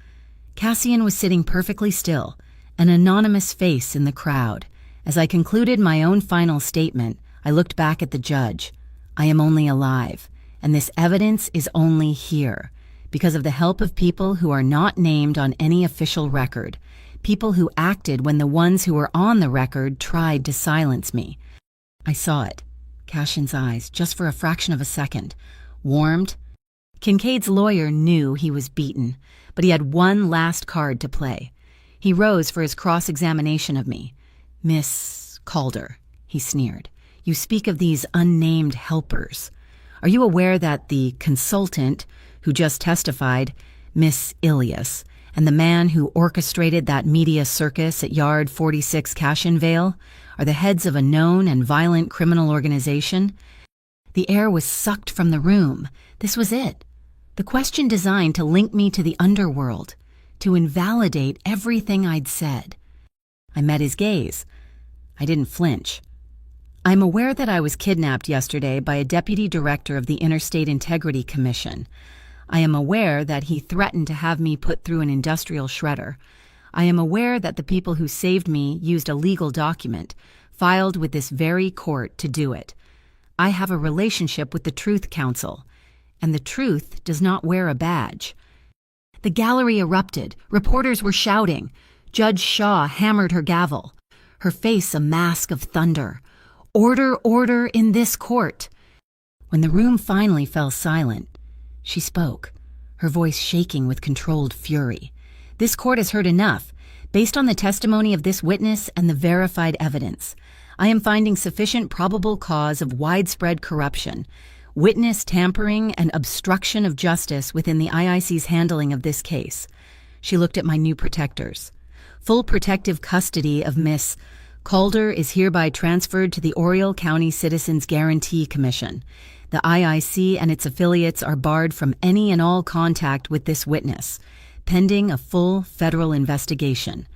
Cassian was sitting perfectly still, an anonymous face in the crowd. As I concluded my own final statement, I looked back at the judge. I am only alive, and this evidence is only here, because of the help of people who are not named on any official record, people who acted when the ones who were on the record tried to silence me. I saw it, Cashin's eyes, just for a fraction of a second, warmed. Kincaid's lawyer knew he was beaten, but he had one last card to play. He rose for his cross-examination of me. Miss Calder, he sneered, you speak of these unnamed helpers. Are you aware that the consultant who just testified, Miss Ilyas, and the man who orchestrated that media circus at Yard 46 Cashin Vale are the heads of a known and violent criminal organization? The air was sucked from the room. This was it. The question designed to link me to the underworld, to invalidate everything I'd said. I met his gaze. I didn't flinch. I'm aware that I was kidnapped yesterday by a deputy director of the Interstate Integrity Commission. I am aware that he threatened to have me put through an industrial shredder. I am aware that the people who saved me used a legal document, filed with this very court, to do it. I have a relationship with the Truth Council, and the truth does not wear a badge. The gallery erupted. Reporters were shouting. Judge Shaw hammered her gavel, her face a mask of thunder. Order, order in this court. When the room finally fell silent, she spoke, her voice shaking with controlled fury. This court has heard enough. Based on the testimony of this witness and the verified evidence, I am finding sufficient probable cause of widespread corruption, witness tampering, and obstruction of justice within the IIC's handling of this case. She looked at my new protectors. Full protective custody of Miss Calder is hereby transferred to the Oriole County Citizens Guarantee Commission. The IIC and its affiliates are barred from any and all contact with this witness, pending a full federal investigation.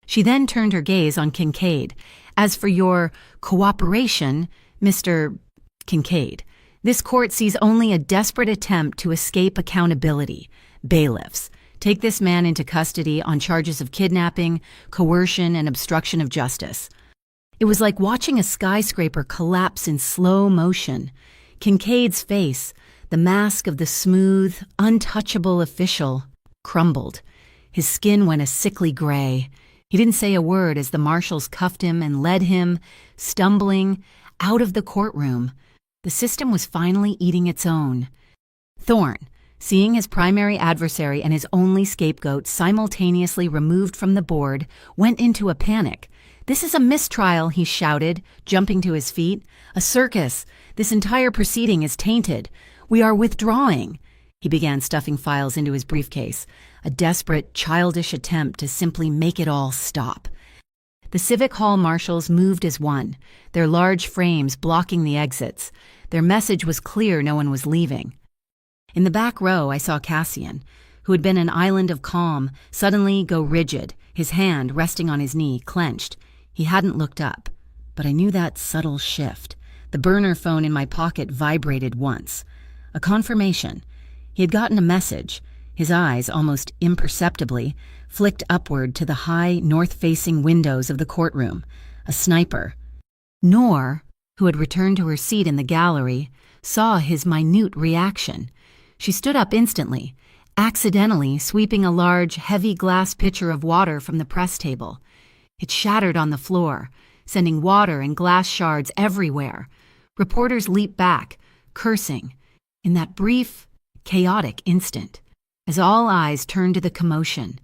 She then turned her gaze on Kincaid. As for your cooperation, Mr. Kincaid, this court sees only a desperate attempt to escape accountability. Bailiffs, take this man into custody on charges of kidnapping, coercion, and obstruction of justice. It was like watching a skyscraper collapse in slow motion. Kincaid's face, the mask of the smooth, untouchable official, crumbled. His skin went a sickly gray. He didn't say a word as the marshals cuffed him and led him, stumbling, out of the courtroom. The system was finally eating its own. Thorne, seeing his primary adversary and his only scapegoat simultaneously removed from the board, went into a panic. "This is a mistrial," he shouted, jumping to his feet. "A circus. This entire proceeding is tainted. We are withdrawing." He began stuffing files into his briefcase, a desperate, childish attempt to simply make it all stop. The Civic Hall marshals moved as one, their large frames blocking the exits. Their message was clear: no one was leaving. In the back row, I saw Cassian, who had been an island of calm, suddenly go rigid, his hand resting on his knee, clenched. He hadn't looked up, but I knew that subtle shift. The burner phone in my pocket vibrated once. A confirmation. He had gotten a message. His eyes, almost imperceptibly, flicked upward to the high, north-facing windows of the courtroom. A sniper. Noor, who had returned to her seat in the gallery, saw his minute reaction. She stood up instantly, accidentally sweeping a large, heavy glass pitcher of water from the press table. It shattered on the floor, sending water and glass shards everywhere. Reporters leaped back, cursing. In that brief, chaotic instant, as all eyes turned to the commotion,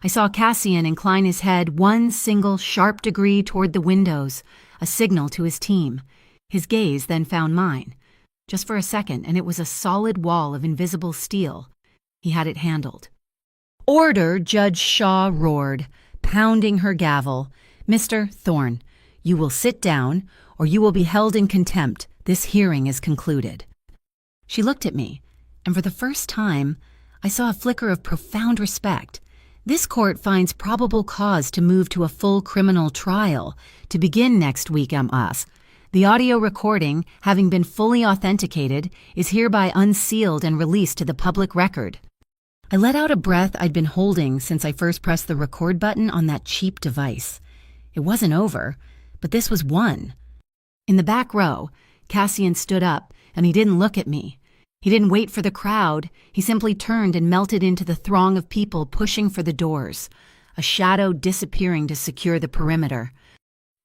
I saw Cassian incline his head one single sharp degree toward the windows, a signal to his team. His gaze then found mine. Just for a second, and it was a solid wall of invisible steel. He had it handled. "Order!" Judge Shaw roared, pounding her gavel. "Mr. Thorne, you will sit down, or you will be held in contempt. This hearing is concluded." She looked at me, and for the first time, I saw a flicker of profound respect. This court finds probable cause to move to a full criminal trial to begin next week, M.S. The audio recording, having been fully authenticated, is hereby unsealed and released to the public record. I let out a breath I'd been holding since I first pressed the record button on that cheap device. It wasn't over, but this was one. In the back row, Cassian stood up, and he didn't look at me. He didn't wait for the crowd. He simply turned and melted into the throng of people pushing for the doors, a shadow disappearing to secure the perimeter.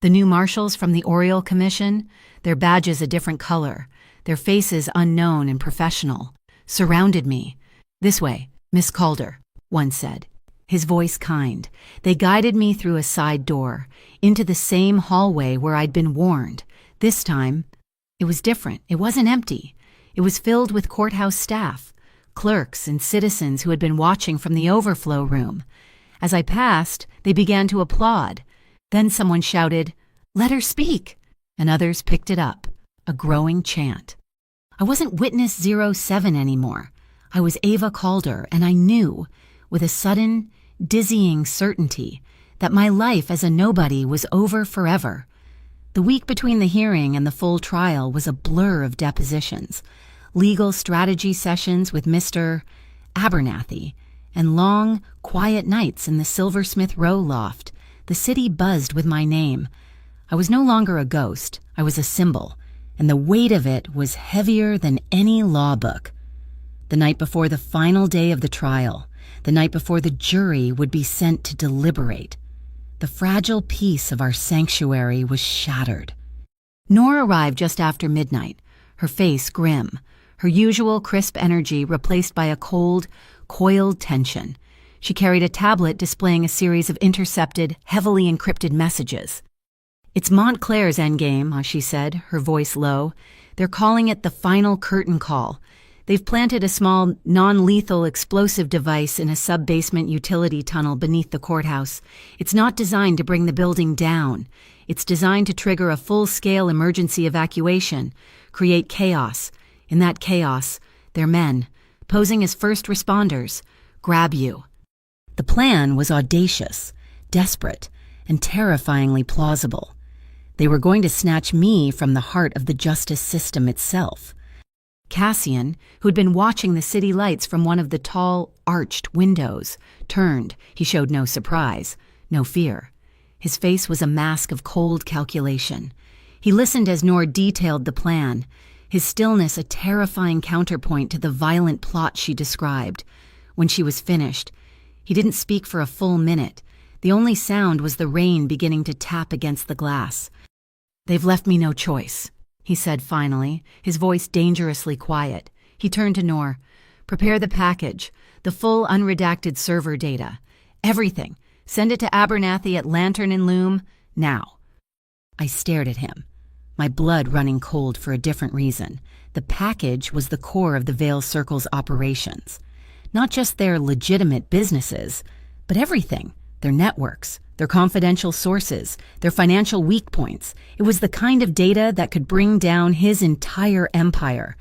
The new marshals from the Oriole Commission, their badges a different color, their faces unknown and professional, surrounded me. "This way, Miss Calder," one said, his voice kind. They guided me through a side door, into the same hallway where I'd been warned. This time, it was different. It wasn't empty. It was filled with courthouse staff, clerks and citizens who had been watching from the overflow room. As I passed, they began to applaud. Then someone shouted, "Let her speak," and others picked it up, a growing chant. I wasn't Witness 07 anymore. I was Ava Calder, and I knew, with a sudden, dizzying certainty, that my life as a nobody was over forever. The week between the hearing and the full trial was a blur of depositions, legal strategy sessions with Mr. Abernathy, and long, quiet nights in the Silversmith Row loft. The city buzzed with my name. I was no longer a ghost. I was a symbol, and the weight of it was heavier than any law book. The night before the final day of the trial, the night before the jury would be sent to deliberate, the fragile peace of our sanctuary was shattered. Noor arrived just after midnight, her face grim, her usual crisp energy replaced by a cold, coiled tension. She carried a tablet displaying a series of intercepted, heavily encrypted messages. "It's Montclair's endgame," she said, her voice low. "They're calling it the final curtain call. They've planted a small, non-lethal explosive device in a sub-basement utility tunnel beneath the courthouse. It's not designed to bring the building down. It's designed to trigger a full-scale emergency evacuation, create chaos. In that chaos, they're men, posing as first responders, grab you." The plan was audacious, desperate, and terrifyingly plausible. They were going to snatch me from the heart of the justice system itself. Cassian, who'd been watching the city lights from one of the tall, arched windows, turned. He showed no surprise, no fear. His face was a mask of cold calculation. He listened as Noor detailed the plan, his stillness a terrifying counterpoint to the violent plot she described. When she was finished, He didn't speak for a full minute. The only sound was the rain beginning to tap against the glass. "They've left me no choice," he said finally, his voice dangerously quiet. He turned to Noor. "Prepare the package, the full unredacted server data. Everything. Send it to Abernathy at Lantern and Loom, now." I stared at him, my blood running cold for a different reason. The package was the core of the Veil Circle's operations. Not just their legitimate businesses, but everything. Their networks, their confidential sources, their financial weak points. It was the kind of data that could bring down his entire empire.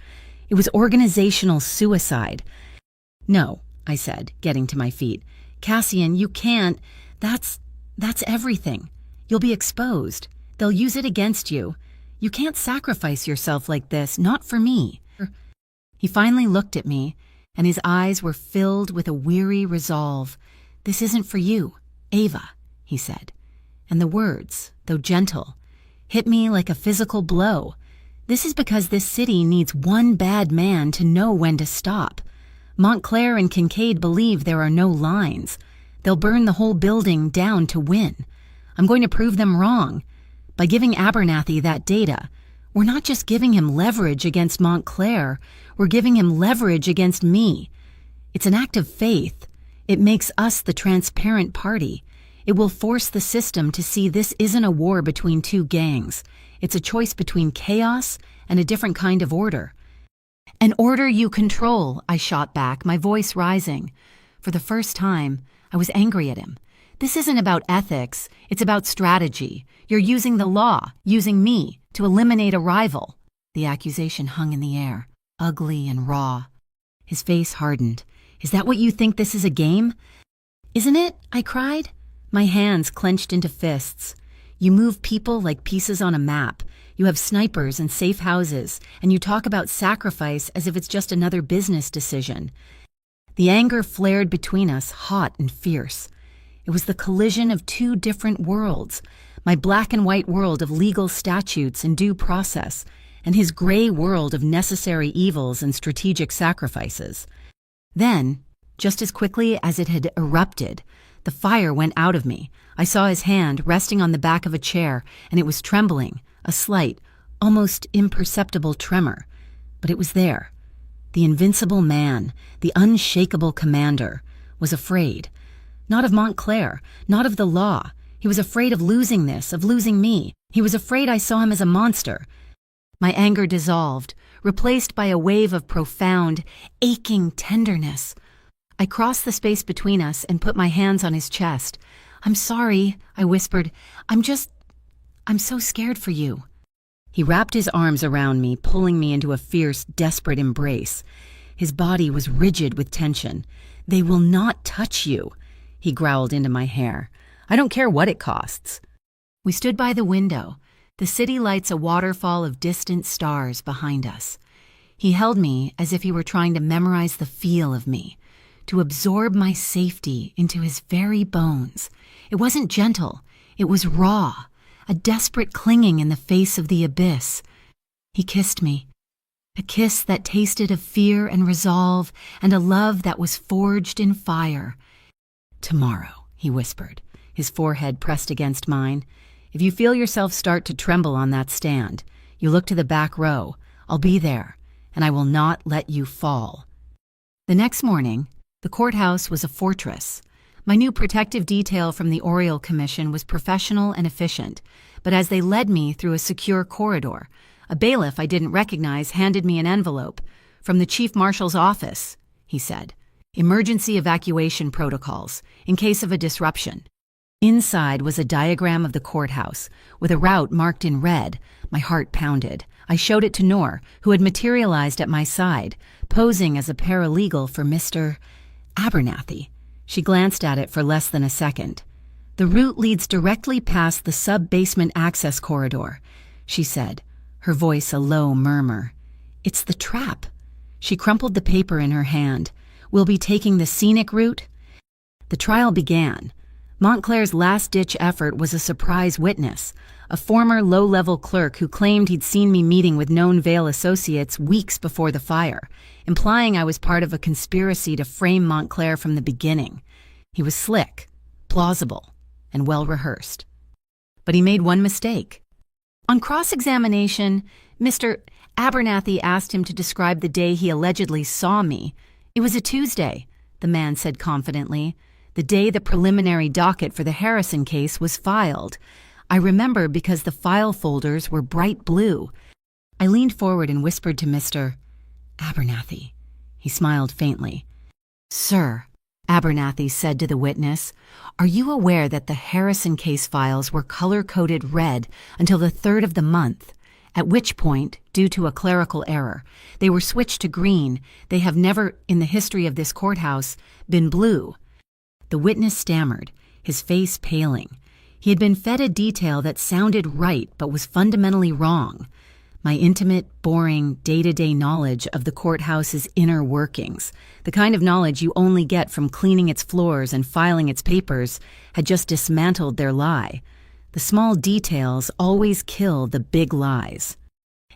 It was organizational suicide. "No," I said, getting to my feet. "Cassian, you can't. That's everything. You'll be exposed. They'll use it against you. You can't sacrifice yourself like this, not for me." He finally looked at me, and his eyes were filled with a weary resolve. "This isn't for you, Ava," he said. And the words, though gentle, hit me like a physical blow. This is because this city needs one bad man to know when to stop. Montclair and Kincaid believe there are no lines. They'll burn the whole building down to win. I'm going to prove them wrong. By giving Abernathy that data, we're not just giving him leverage against Montclair, we're giving him leverage against me. It's an act of faith. It makes us the transparent party. It will force the system to see this isn't a war between two gangs. It's a choice between chaos and a different kind of order. "An order you control," I shot back, my voice rising. For the first time, I was angry at him. "This isn't about ethics, it's about strategy. You're using the law, using me, to eliminate a rival." The accusation hung in the air, ugly and raw. His face hardened. "Is that what you think this is a game?" "Isn't it?" I cried, my hands clenched into fists. "You move people like pieces on a map. You have snipers and safe houses, and you talk about sacrifice as if it's just another business decision." The anger flared between us, hot and fierce. It was the collision of two different worlds, my black and white world of legal statutes and due process, and his gray world of necessary evils and strategic sacrifices. Then, just as quickly as it had erupted, the fire went out of me. I saw his hand resting on the back of a chair, and it was trembling, a slight, almost imperceptible tremor. But it was there. The invincible man, the unshakable commander, was afraid. Not of Montclair, not of the law. He was afraid of losing this, of losing me. He was afraid I saw him as a monster. My anger dissolved, replaced by a wave of profound, aching tenderness. I crossed the space between us and put my hands on his chest. "I'm sorry," I whispered. I'm so scared for you." He wrapped his arms around me, pulling me into a fierce, desperate embrace. His body was rigid with tension. "They will not touch you," he growled into my hair. "I don't care what it costs." We stood by the window, the city lights a waterfall of distant stars behind us. He held me as if he were trying to memorize the feel of me, to absorb my safety into his very bones. It wasn't gentle, it was raw, a desperate clinging in the face of the abyss. He kissed me, a kiss that tasted of fear and resolve and a love that was forged in fire. "Tomorrow," he whispered, his forehead pressed against mine. "If you feel yourself start to tremble on that stand, you look to the back row. I'll be there, and I will not let you fall." The next morning, the courthouse was a fortress. My new protective detail from the Oriole Commission was professional and efficient, but as they led me through a secure corridor, a bailiff I didn't recognize handed me an envelope. "From the Chief Marshal's office," he said. "Emergency evacuation protocols, in case of a disruption." Inside was a diagram of the courthouse, with a route marked in red. My heart pounded. I showed it to Noor, who had materialized at my side, posing as a paralegal for Mr. Abernathy. She glanced at it for less than a second. "The route leads directly past the sub-basement access corridor," she said, her voice a low murmur. "It's the trap." She crumpled the paper in her hand. "We'll be taking the scenic route." The trial began. Montclair's last-ditch effort was a surprise witness, a former low-level clerk who claimed he'd seen me meeting with known Veil associates weeks before the fire, implying I was part of a conspiracy to frame Montclair from the beginning. He was slick, plausible, and well-rehearsed. But he made one mistake. On cross-examination, Mr. Abernathy asked him to describe the day he allegedly saw me. It was a Tuesday, the man said confidently, the day the preliminary docket for the Harrison case was filed. I remember because the file folders were bright blue. I leaned forward and whispered to Mr. Abernathy. He smiled faintly. Sir, Abernathy said to the witness, are you aware that the Harrison case files were color-coded red until the 3rd of the month, at which point, due to a clerical error, they were switched to green? They have never, in the history of this courthouse, been blue. The witness stammered, his face paling. He had been fed a detail that sounded right but was fundamentally wrong. My intimate, boring, day-to-day knowledge of the courthouse's inner workings, the kind of knowledge you only get from cleaning its floors and filing its papers, had just dismantled their lie. The small details always kill the big lies.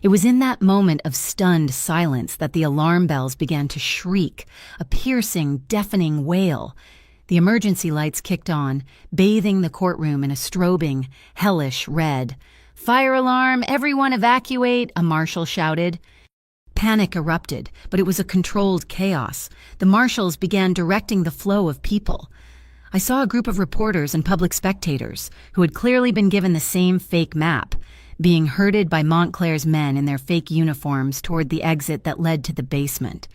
It was in that moment of stunned silence that the alarm bells began to shriek, a piercing, deafening wail. The emergency lights kicked on, bathing the courtroom in a strobing, hellish red. Fire alarm, everyone evacuate, a marshal shouted. Panic erupted, but it was a controlled chaos. The marshals began directing the flow of people. I saw a group of reporters and public spectators, who had clearly been given the same fake map, being herded by Montclair's men in their fake uniforms toward the exit that led to the basement.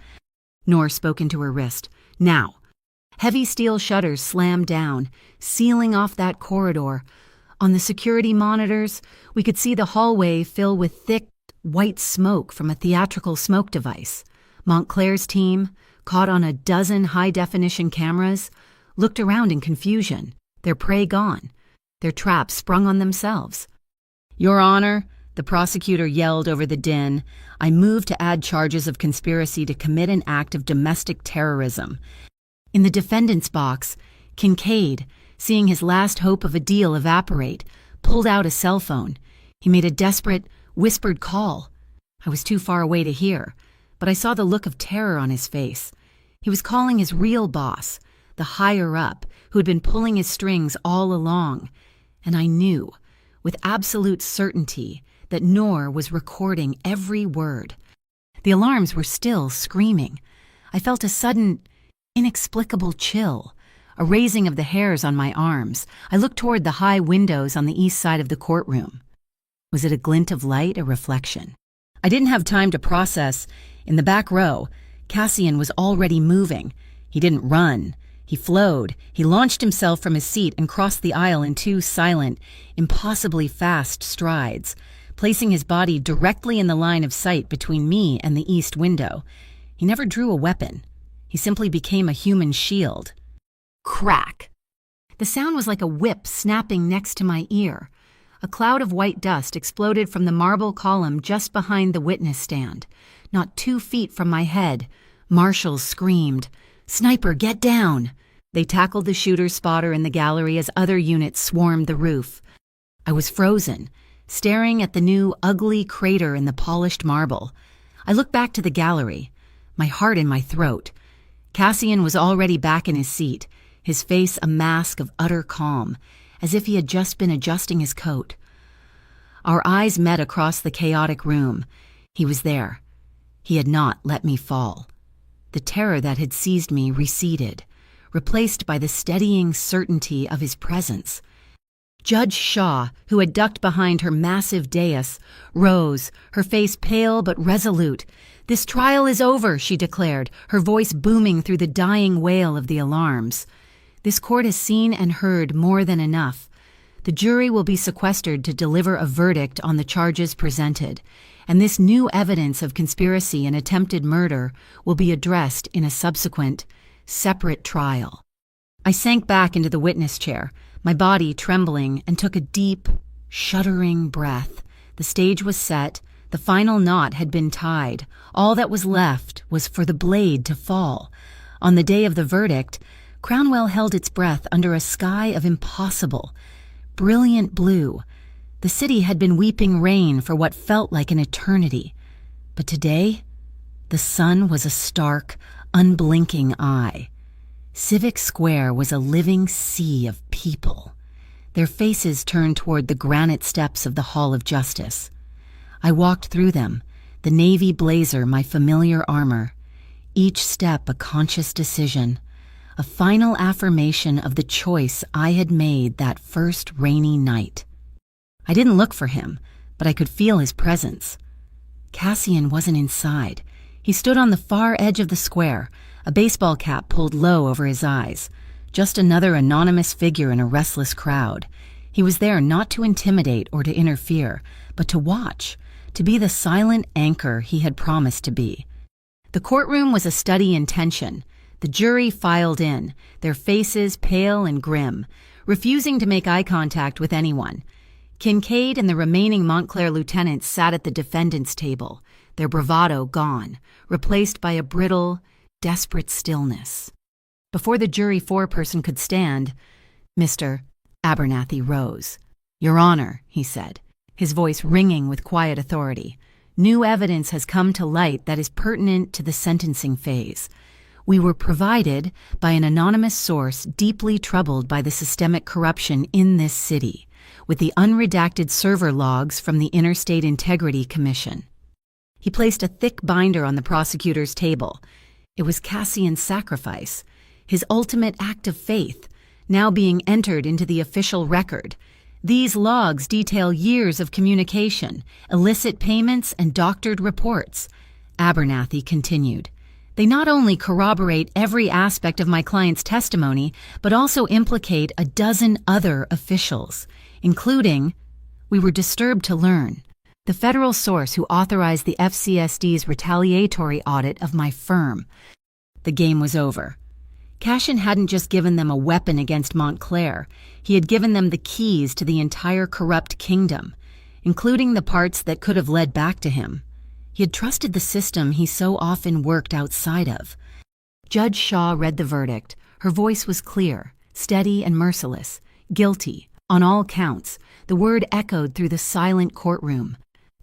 Nor spoke into her wrist. Now. Heavy steel shutters slammed down, sealing off that corridor. On the security monitors, we could see the hallway fill with thick, white smoke from a theatrical smoke device. Montclair's team, caught on a dozen high-definition cameras, looked around in confusion, their prey gone, their traps sprung on themselves. Your Honor, the prosecutor yelled over the din, I move to add charges of conspiracy to commit an act of domestic terrorism. In the defendant's box, Kincaid, seeing his last hope of a deal evaporate, pulled out a cell phone. He made a desperate, whispered call. I was too far away to hear, but I saw the look of terror on his face. He was calling his real boss, the higher-up, who had been pulling his strings all along. And I knew, with absolute certainty, that Noor was recording every word. The alarms were still screaming. I felt a sudden, inexplicable chill, a raising of the hairs on my arms. I looked toward the high windows on the east side of the courtroom. Was it a glint of light, a reflection? I didn't have time to process. In the back row, Cassian was already moving. He didn't run. He flowed. He launched himself from his seat and crossed the aisle in 2 silent, impossibly fast strides, placing his body directly in the line of sight between me and the east window. He never drew a weapon. He simply became a human shield. Crack! The sound was like a whip snapping next to my ear. A cloud of white dust exploded from the marble column just behind the witness stand. Not 2 feet from my head, marshals screamed, "Sniper, get down!" They tackled the shooter's spotter in the gallery as other units swarmed the roof. I was frozen, staring at the new, ugly crater in the polished marble. I looked back to the gallery, my heart in my throat. Cassian was already back in his seat, his face a mask of utter calm, as if he had just been adjusting his coat. Our eyes met across the chaotic room. He was there. He had not let me fall. The terror that had seized me receded, replaced by the steadying certainty of his presence. Judge Shaw, who had ducked behind her massive dais, rose, her face pale but resolute. "This trial is over," she declared, her voice booming through the dying wail of the alarms. "This court has seen and heard more than enough. The jury will be sequestered to deliver a verdict on the charges presented, and this new evidence of conspiracy and attempted murder will be addressed in a subsequent, separate trial." I sank back into the witness chair, my body trembling, and took a deep, shuddering breath. The stage was set. The final knot had been tied. All that was left was for the blade to fall. On the day of the verdict, Crownwell held its breath under a sky of impossible, brilliant blue. The city had been weeping rain for what felt like an eternity. But today, the sun was a stark, unblinking eye. Civic Square was a living sea of people. Their faces turned toward the granite steps of the Hall of Justice. I walked through them, the navy blazer my familiar armor, each step a conscious decision, a final affirmation of the choice I had made that first rainy night. I didn't look for him, but I could feel his presence. Cassian wasn't inside. He stood on the far edge of the square, a baseball cap pulled low over his eyes, just another anonymous figure in a restless crowd. He was there not to intimidate or to interfere, but to watch, to be the silent anchor he had promised to be. The courtroom was a study in tension. The jury filed in, their faces pale and grim, refusing to make eye contact with anyone. Kincaid and the remaining Montclair lieutenants sat at the defendant's table, their bravado gone, replaced by a brittle, desperate stillness. Before the jury foreperson could stand, Mr. Abernathy rose. "Your Honor," he said, his voice ringing with quiet authority, "new evidence has come to light that is pertinent to the sentencing phase. We were provided by an anonymous source deeply troubled by the systemic corruption in this city, with the unredacted server logs from the Interstate Integrity Commission." He placed a thick binder on the prosecutor's table. It was Cassian's sacrifice, his ultimate act of faith, now being entered into the official record. These logs detail years of communication, illicit payments, and doctored reports. Abernathy continued. They not only corroborate every aspect of my client's testimony, but also implicate a dozen other officials, including, we were disturbed to learn, the federal source who authorized the FCSD's retaliatory audit of my firm. The game was over. Cassian hadn't just given them a weapon against Montclair, he had given them the keys to the entire corrupt kingdom, including the parts that could have led back to him. He had trusted the system he so often worked outside of. Judge Shaw read the verdict. Her voice was clear, steady and merciless. Guilty, on all counts. The word echoed through the silent courtroom.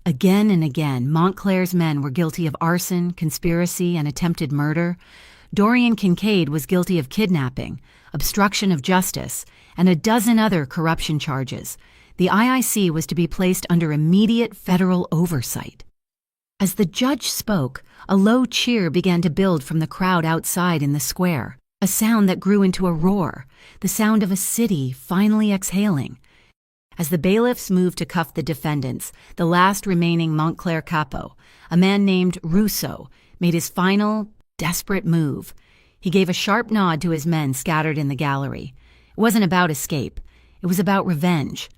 Again and again, Montclair's men were guilty of arson, conspiracy, and attempted murder. Dorian Kincaid was guilty of kidnapping, obstruction of justice, and a dozen other corruption charges. The IIC was to be placed under immediate federal oversight. As the judge spoke, a low cheer began to build from the crowd outside in the square, a sound that grew into a roar, the sound of a city finally exhaling. As the bailiffs moved to cuff the defendants, the last remaining Montclair capo, a man named Rousseau, made his final, desperate move. He gave a sharp nod to his men scattered in the gallery. It wasn't about escape. It was about revenge.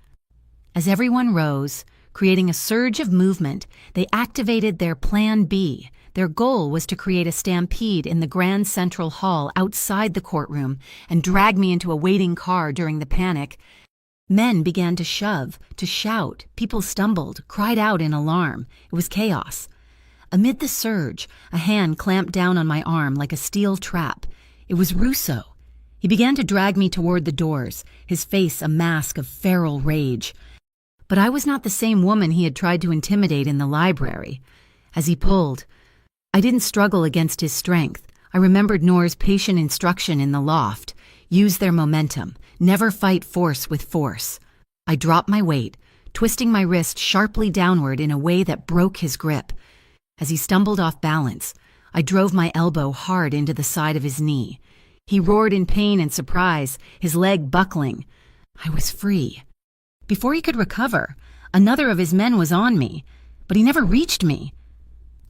As everyone rose, creating a surge of movement, they activated their Plan B. Their goal was to create a stampede in the Grand Central Hall outside the courtroom and drag me into a waiting car during the panic. Men began to shove, to shout. People stumbled, cried out in alarm. It was chaos. Amid the surge, a hand clamped down on my arm like a steel trap. It was Rousseau. He began to drag me toward the doors, his face a mask of feral rage. But I was not the same woman he had tried to intimidate in the library. As he pulled, I didn't struggle against his strength. I remembered Noor's patient instruction in the loft. Use their momentum. Never fight force with force. I dropped my weight, twisting my wrist sharply downward in a way that broke his grip. As he stumbled off balance, I drove my elbow hard into the side of his knee. He roared in pain and surprise, his leg buckling. I was free. Before he could recover, another of his men was on me, but he never reached me.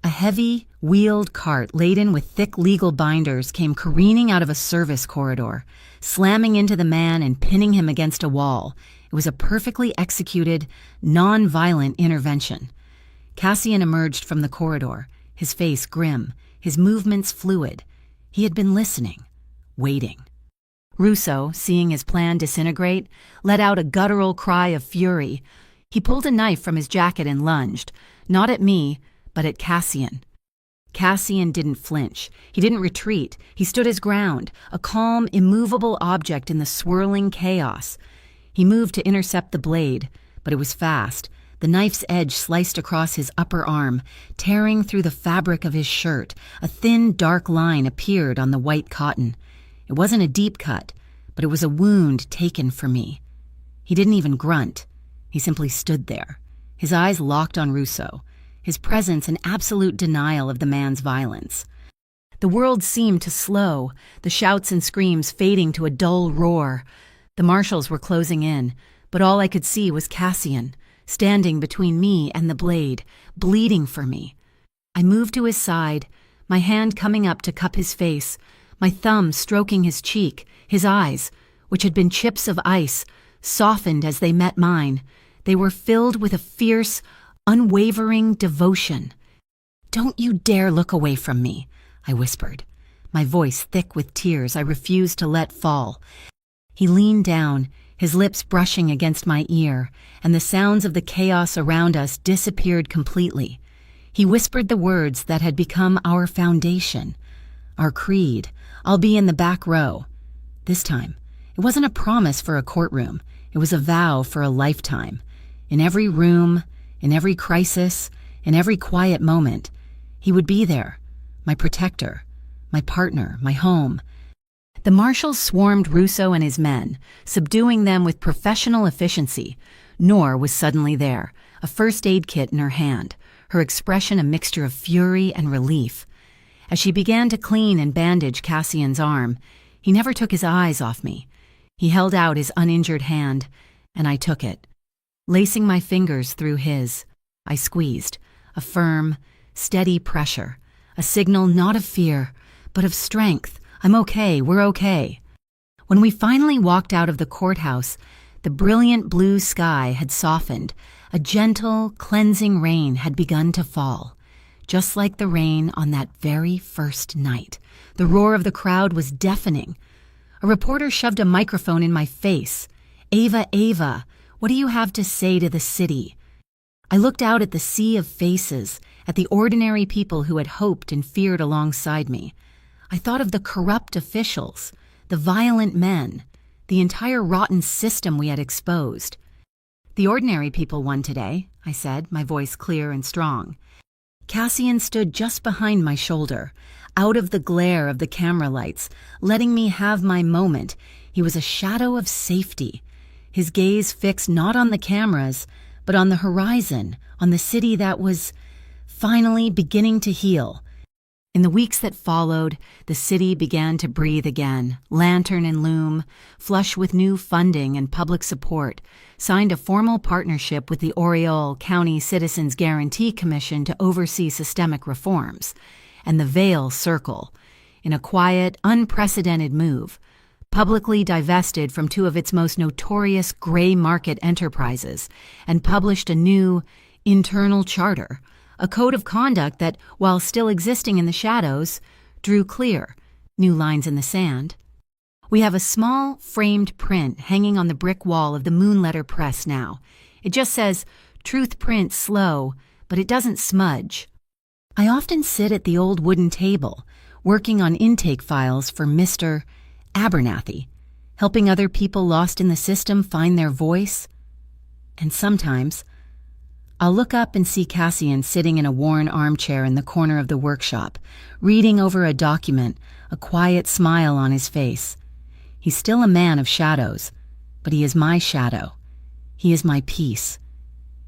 A heavy, wheeled cart laden with thick legal binders came careening out of a service corridor, slamming into the man and pinning him against a wall. It was a perfectly executed, non-violent intervention. Cassian emerged from the corridor, his face grim, his movements fluid. He had been listening, waiting. Rousseau, seeing his plan disintegrate, let out a guttural cry of fury. He pulled a knife from his jacket and lunged, not at me, but at Cassian. Cassian didn't flinch. He didn't retreat. He stood his ground, a calm, immovable object in the swirling chaos. He moved to intercept the blade, but it was fast. The knife's edge sliced across his upper arm, tearing through the fabric of his shirt. A thin, dark line appeared on the white cotton. It wasn't a deep cut, but it was a wound taken for me. He didn't even grunt. He simply stood there, his eyes locked on Russo, his presence an absolute denial of the man's violence. The world seemed to slow, the shouts and screams fading to a dull roar. The marshals were closing in, but all I could see was Cassian, standing between me and the blade, bleeding for me. I moved to his side, my hand coming up to cup his face, my thumb stroking his cheek, his eyes, which had been chips of ice, softened as they met mine. They were filled with a fierce, unwavering devotion. "Don't you dare look away from me," I whispered, my voice thick with tears I refused to let fall. He leaned down, his lips brushing against my ear, and the sounds of the chaos around us disappeared completely. He whispered the words that had become our foundation, our creed. "I'll be in the back row." This time, it wasn't a promise for a courtroom. It was a vow for a lifetime. In every room, in every crisis, in every quiet moment, he would be there, my protector, my partner, my home. The marshals swarmed Russo and his men, subduing them with professional efficiency. Nor was suddenly there, a first aid kit in her hand, her expression a mixture of fury and relief. As she began to clean and bandage Cassian's arm, he never took his eyes off me. He held out his uninjured hand, and I took it. Lacing my fingers through his, I squeezed, a firm, steady pressure, a signal not of fear, but of strength. "I'm okay, we're okay." When we finally walked out of the courthouse, the brilliant blue sky had softened. A gentle, cleansing rain had begun to fall. Just like the rain on that very first night. The roar of the crowd was deafening. A reporter shoved a microphone in my face. Ava, what do you have to say to the city?" I looked out at the sea of faces, at the ordinary people who had hoped and feared alongside me. I thought of the corrupt officials, the violent men, the entire rotten system we had exposed. "The ordinary people won today," I said, my voice clear and strong. Cassian stood just behind my shoulder, out of the glare of the camera lights, letting me have my moment. He was a shadow of safety, his gaze fixed not on the cameras, but on the horizon, on the city that was finally beginning to heal. In the weeks that followed, the city began to breathe again, lantern and loom, flush with new funding and public support, signed a formal partnership with the Oriole County Citizens Guarantee Commission to oversee systemic reforms, and the Veil Circle, in a quiet, unprecedented move, publicly divested from two of its most notorious gray market enterprises and published a new internal charter, a code of conduct that, while still existing in the shadows, drew clear, new lines in the sand. We have a small, framed print hanging on the brick wall of the Moonletter Press now. It just says, "Truth print slow," but it doesn't smudge. I often sit at the old wooden table, working on intake files for Mr. Abernathy, helping other people lost in the system find their voice. And sometimes I'll look up and see Cassian sitting in a worn armchair in the corner of the workshop, reading over a document, a quiet smile on his face. He's still a man of shadows, but he is my shadow. He is my peace.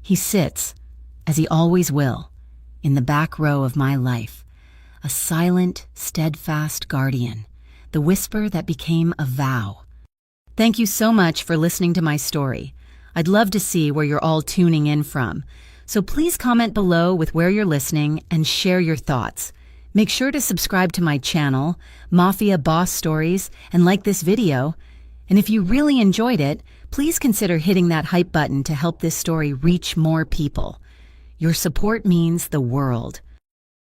He sits, as he always will, in the back row of my life, a silent, steadfast guardian, the whisper that became a vow. Thank you so much for listening to my story. I'd love to see where you're all tuning in from, so please comment below with where you're listening and share your thoughts. Make sure to subscribe to my channel, Mafia Boss Stories, and like this video. And if you really enjoyed it, please consider hitting that hype button to help this story reach more people. Your support means the world.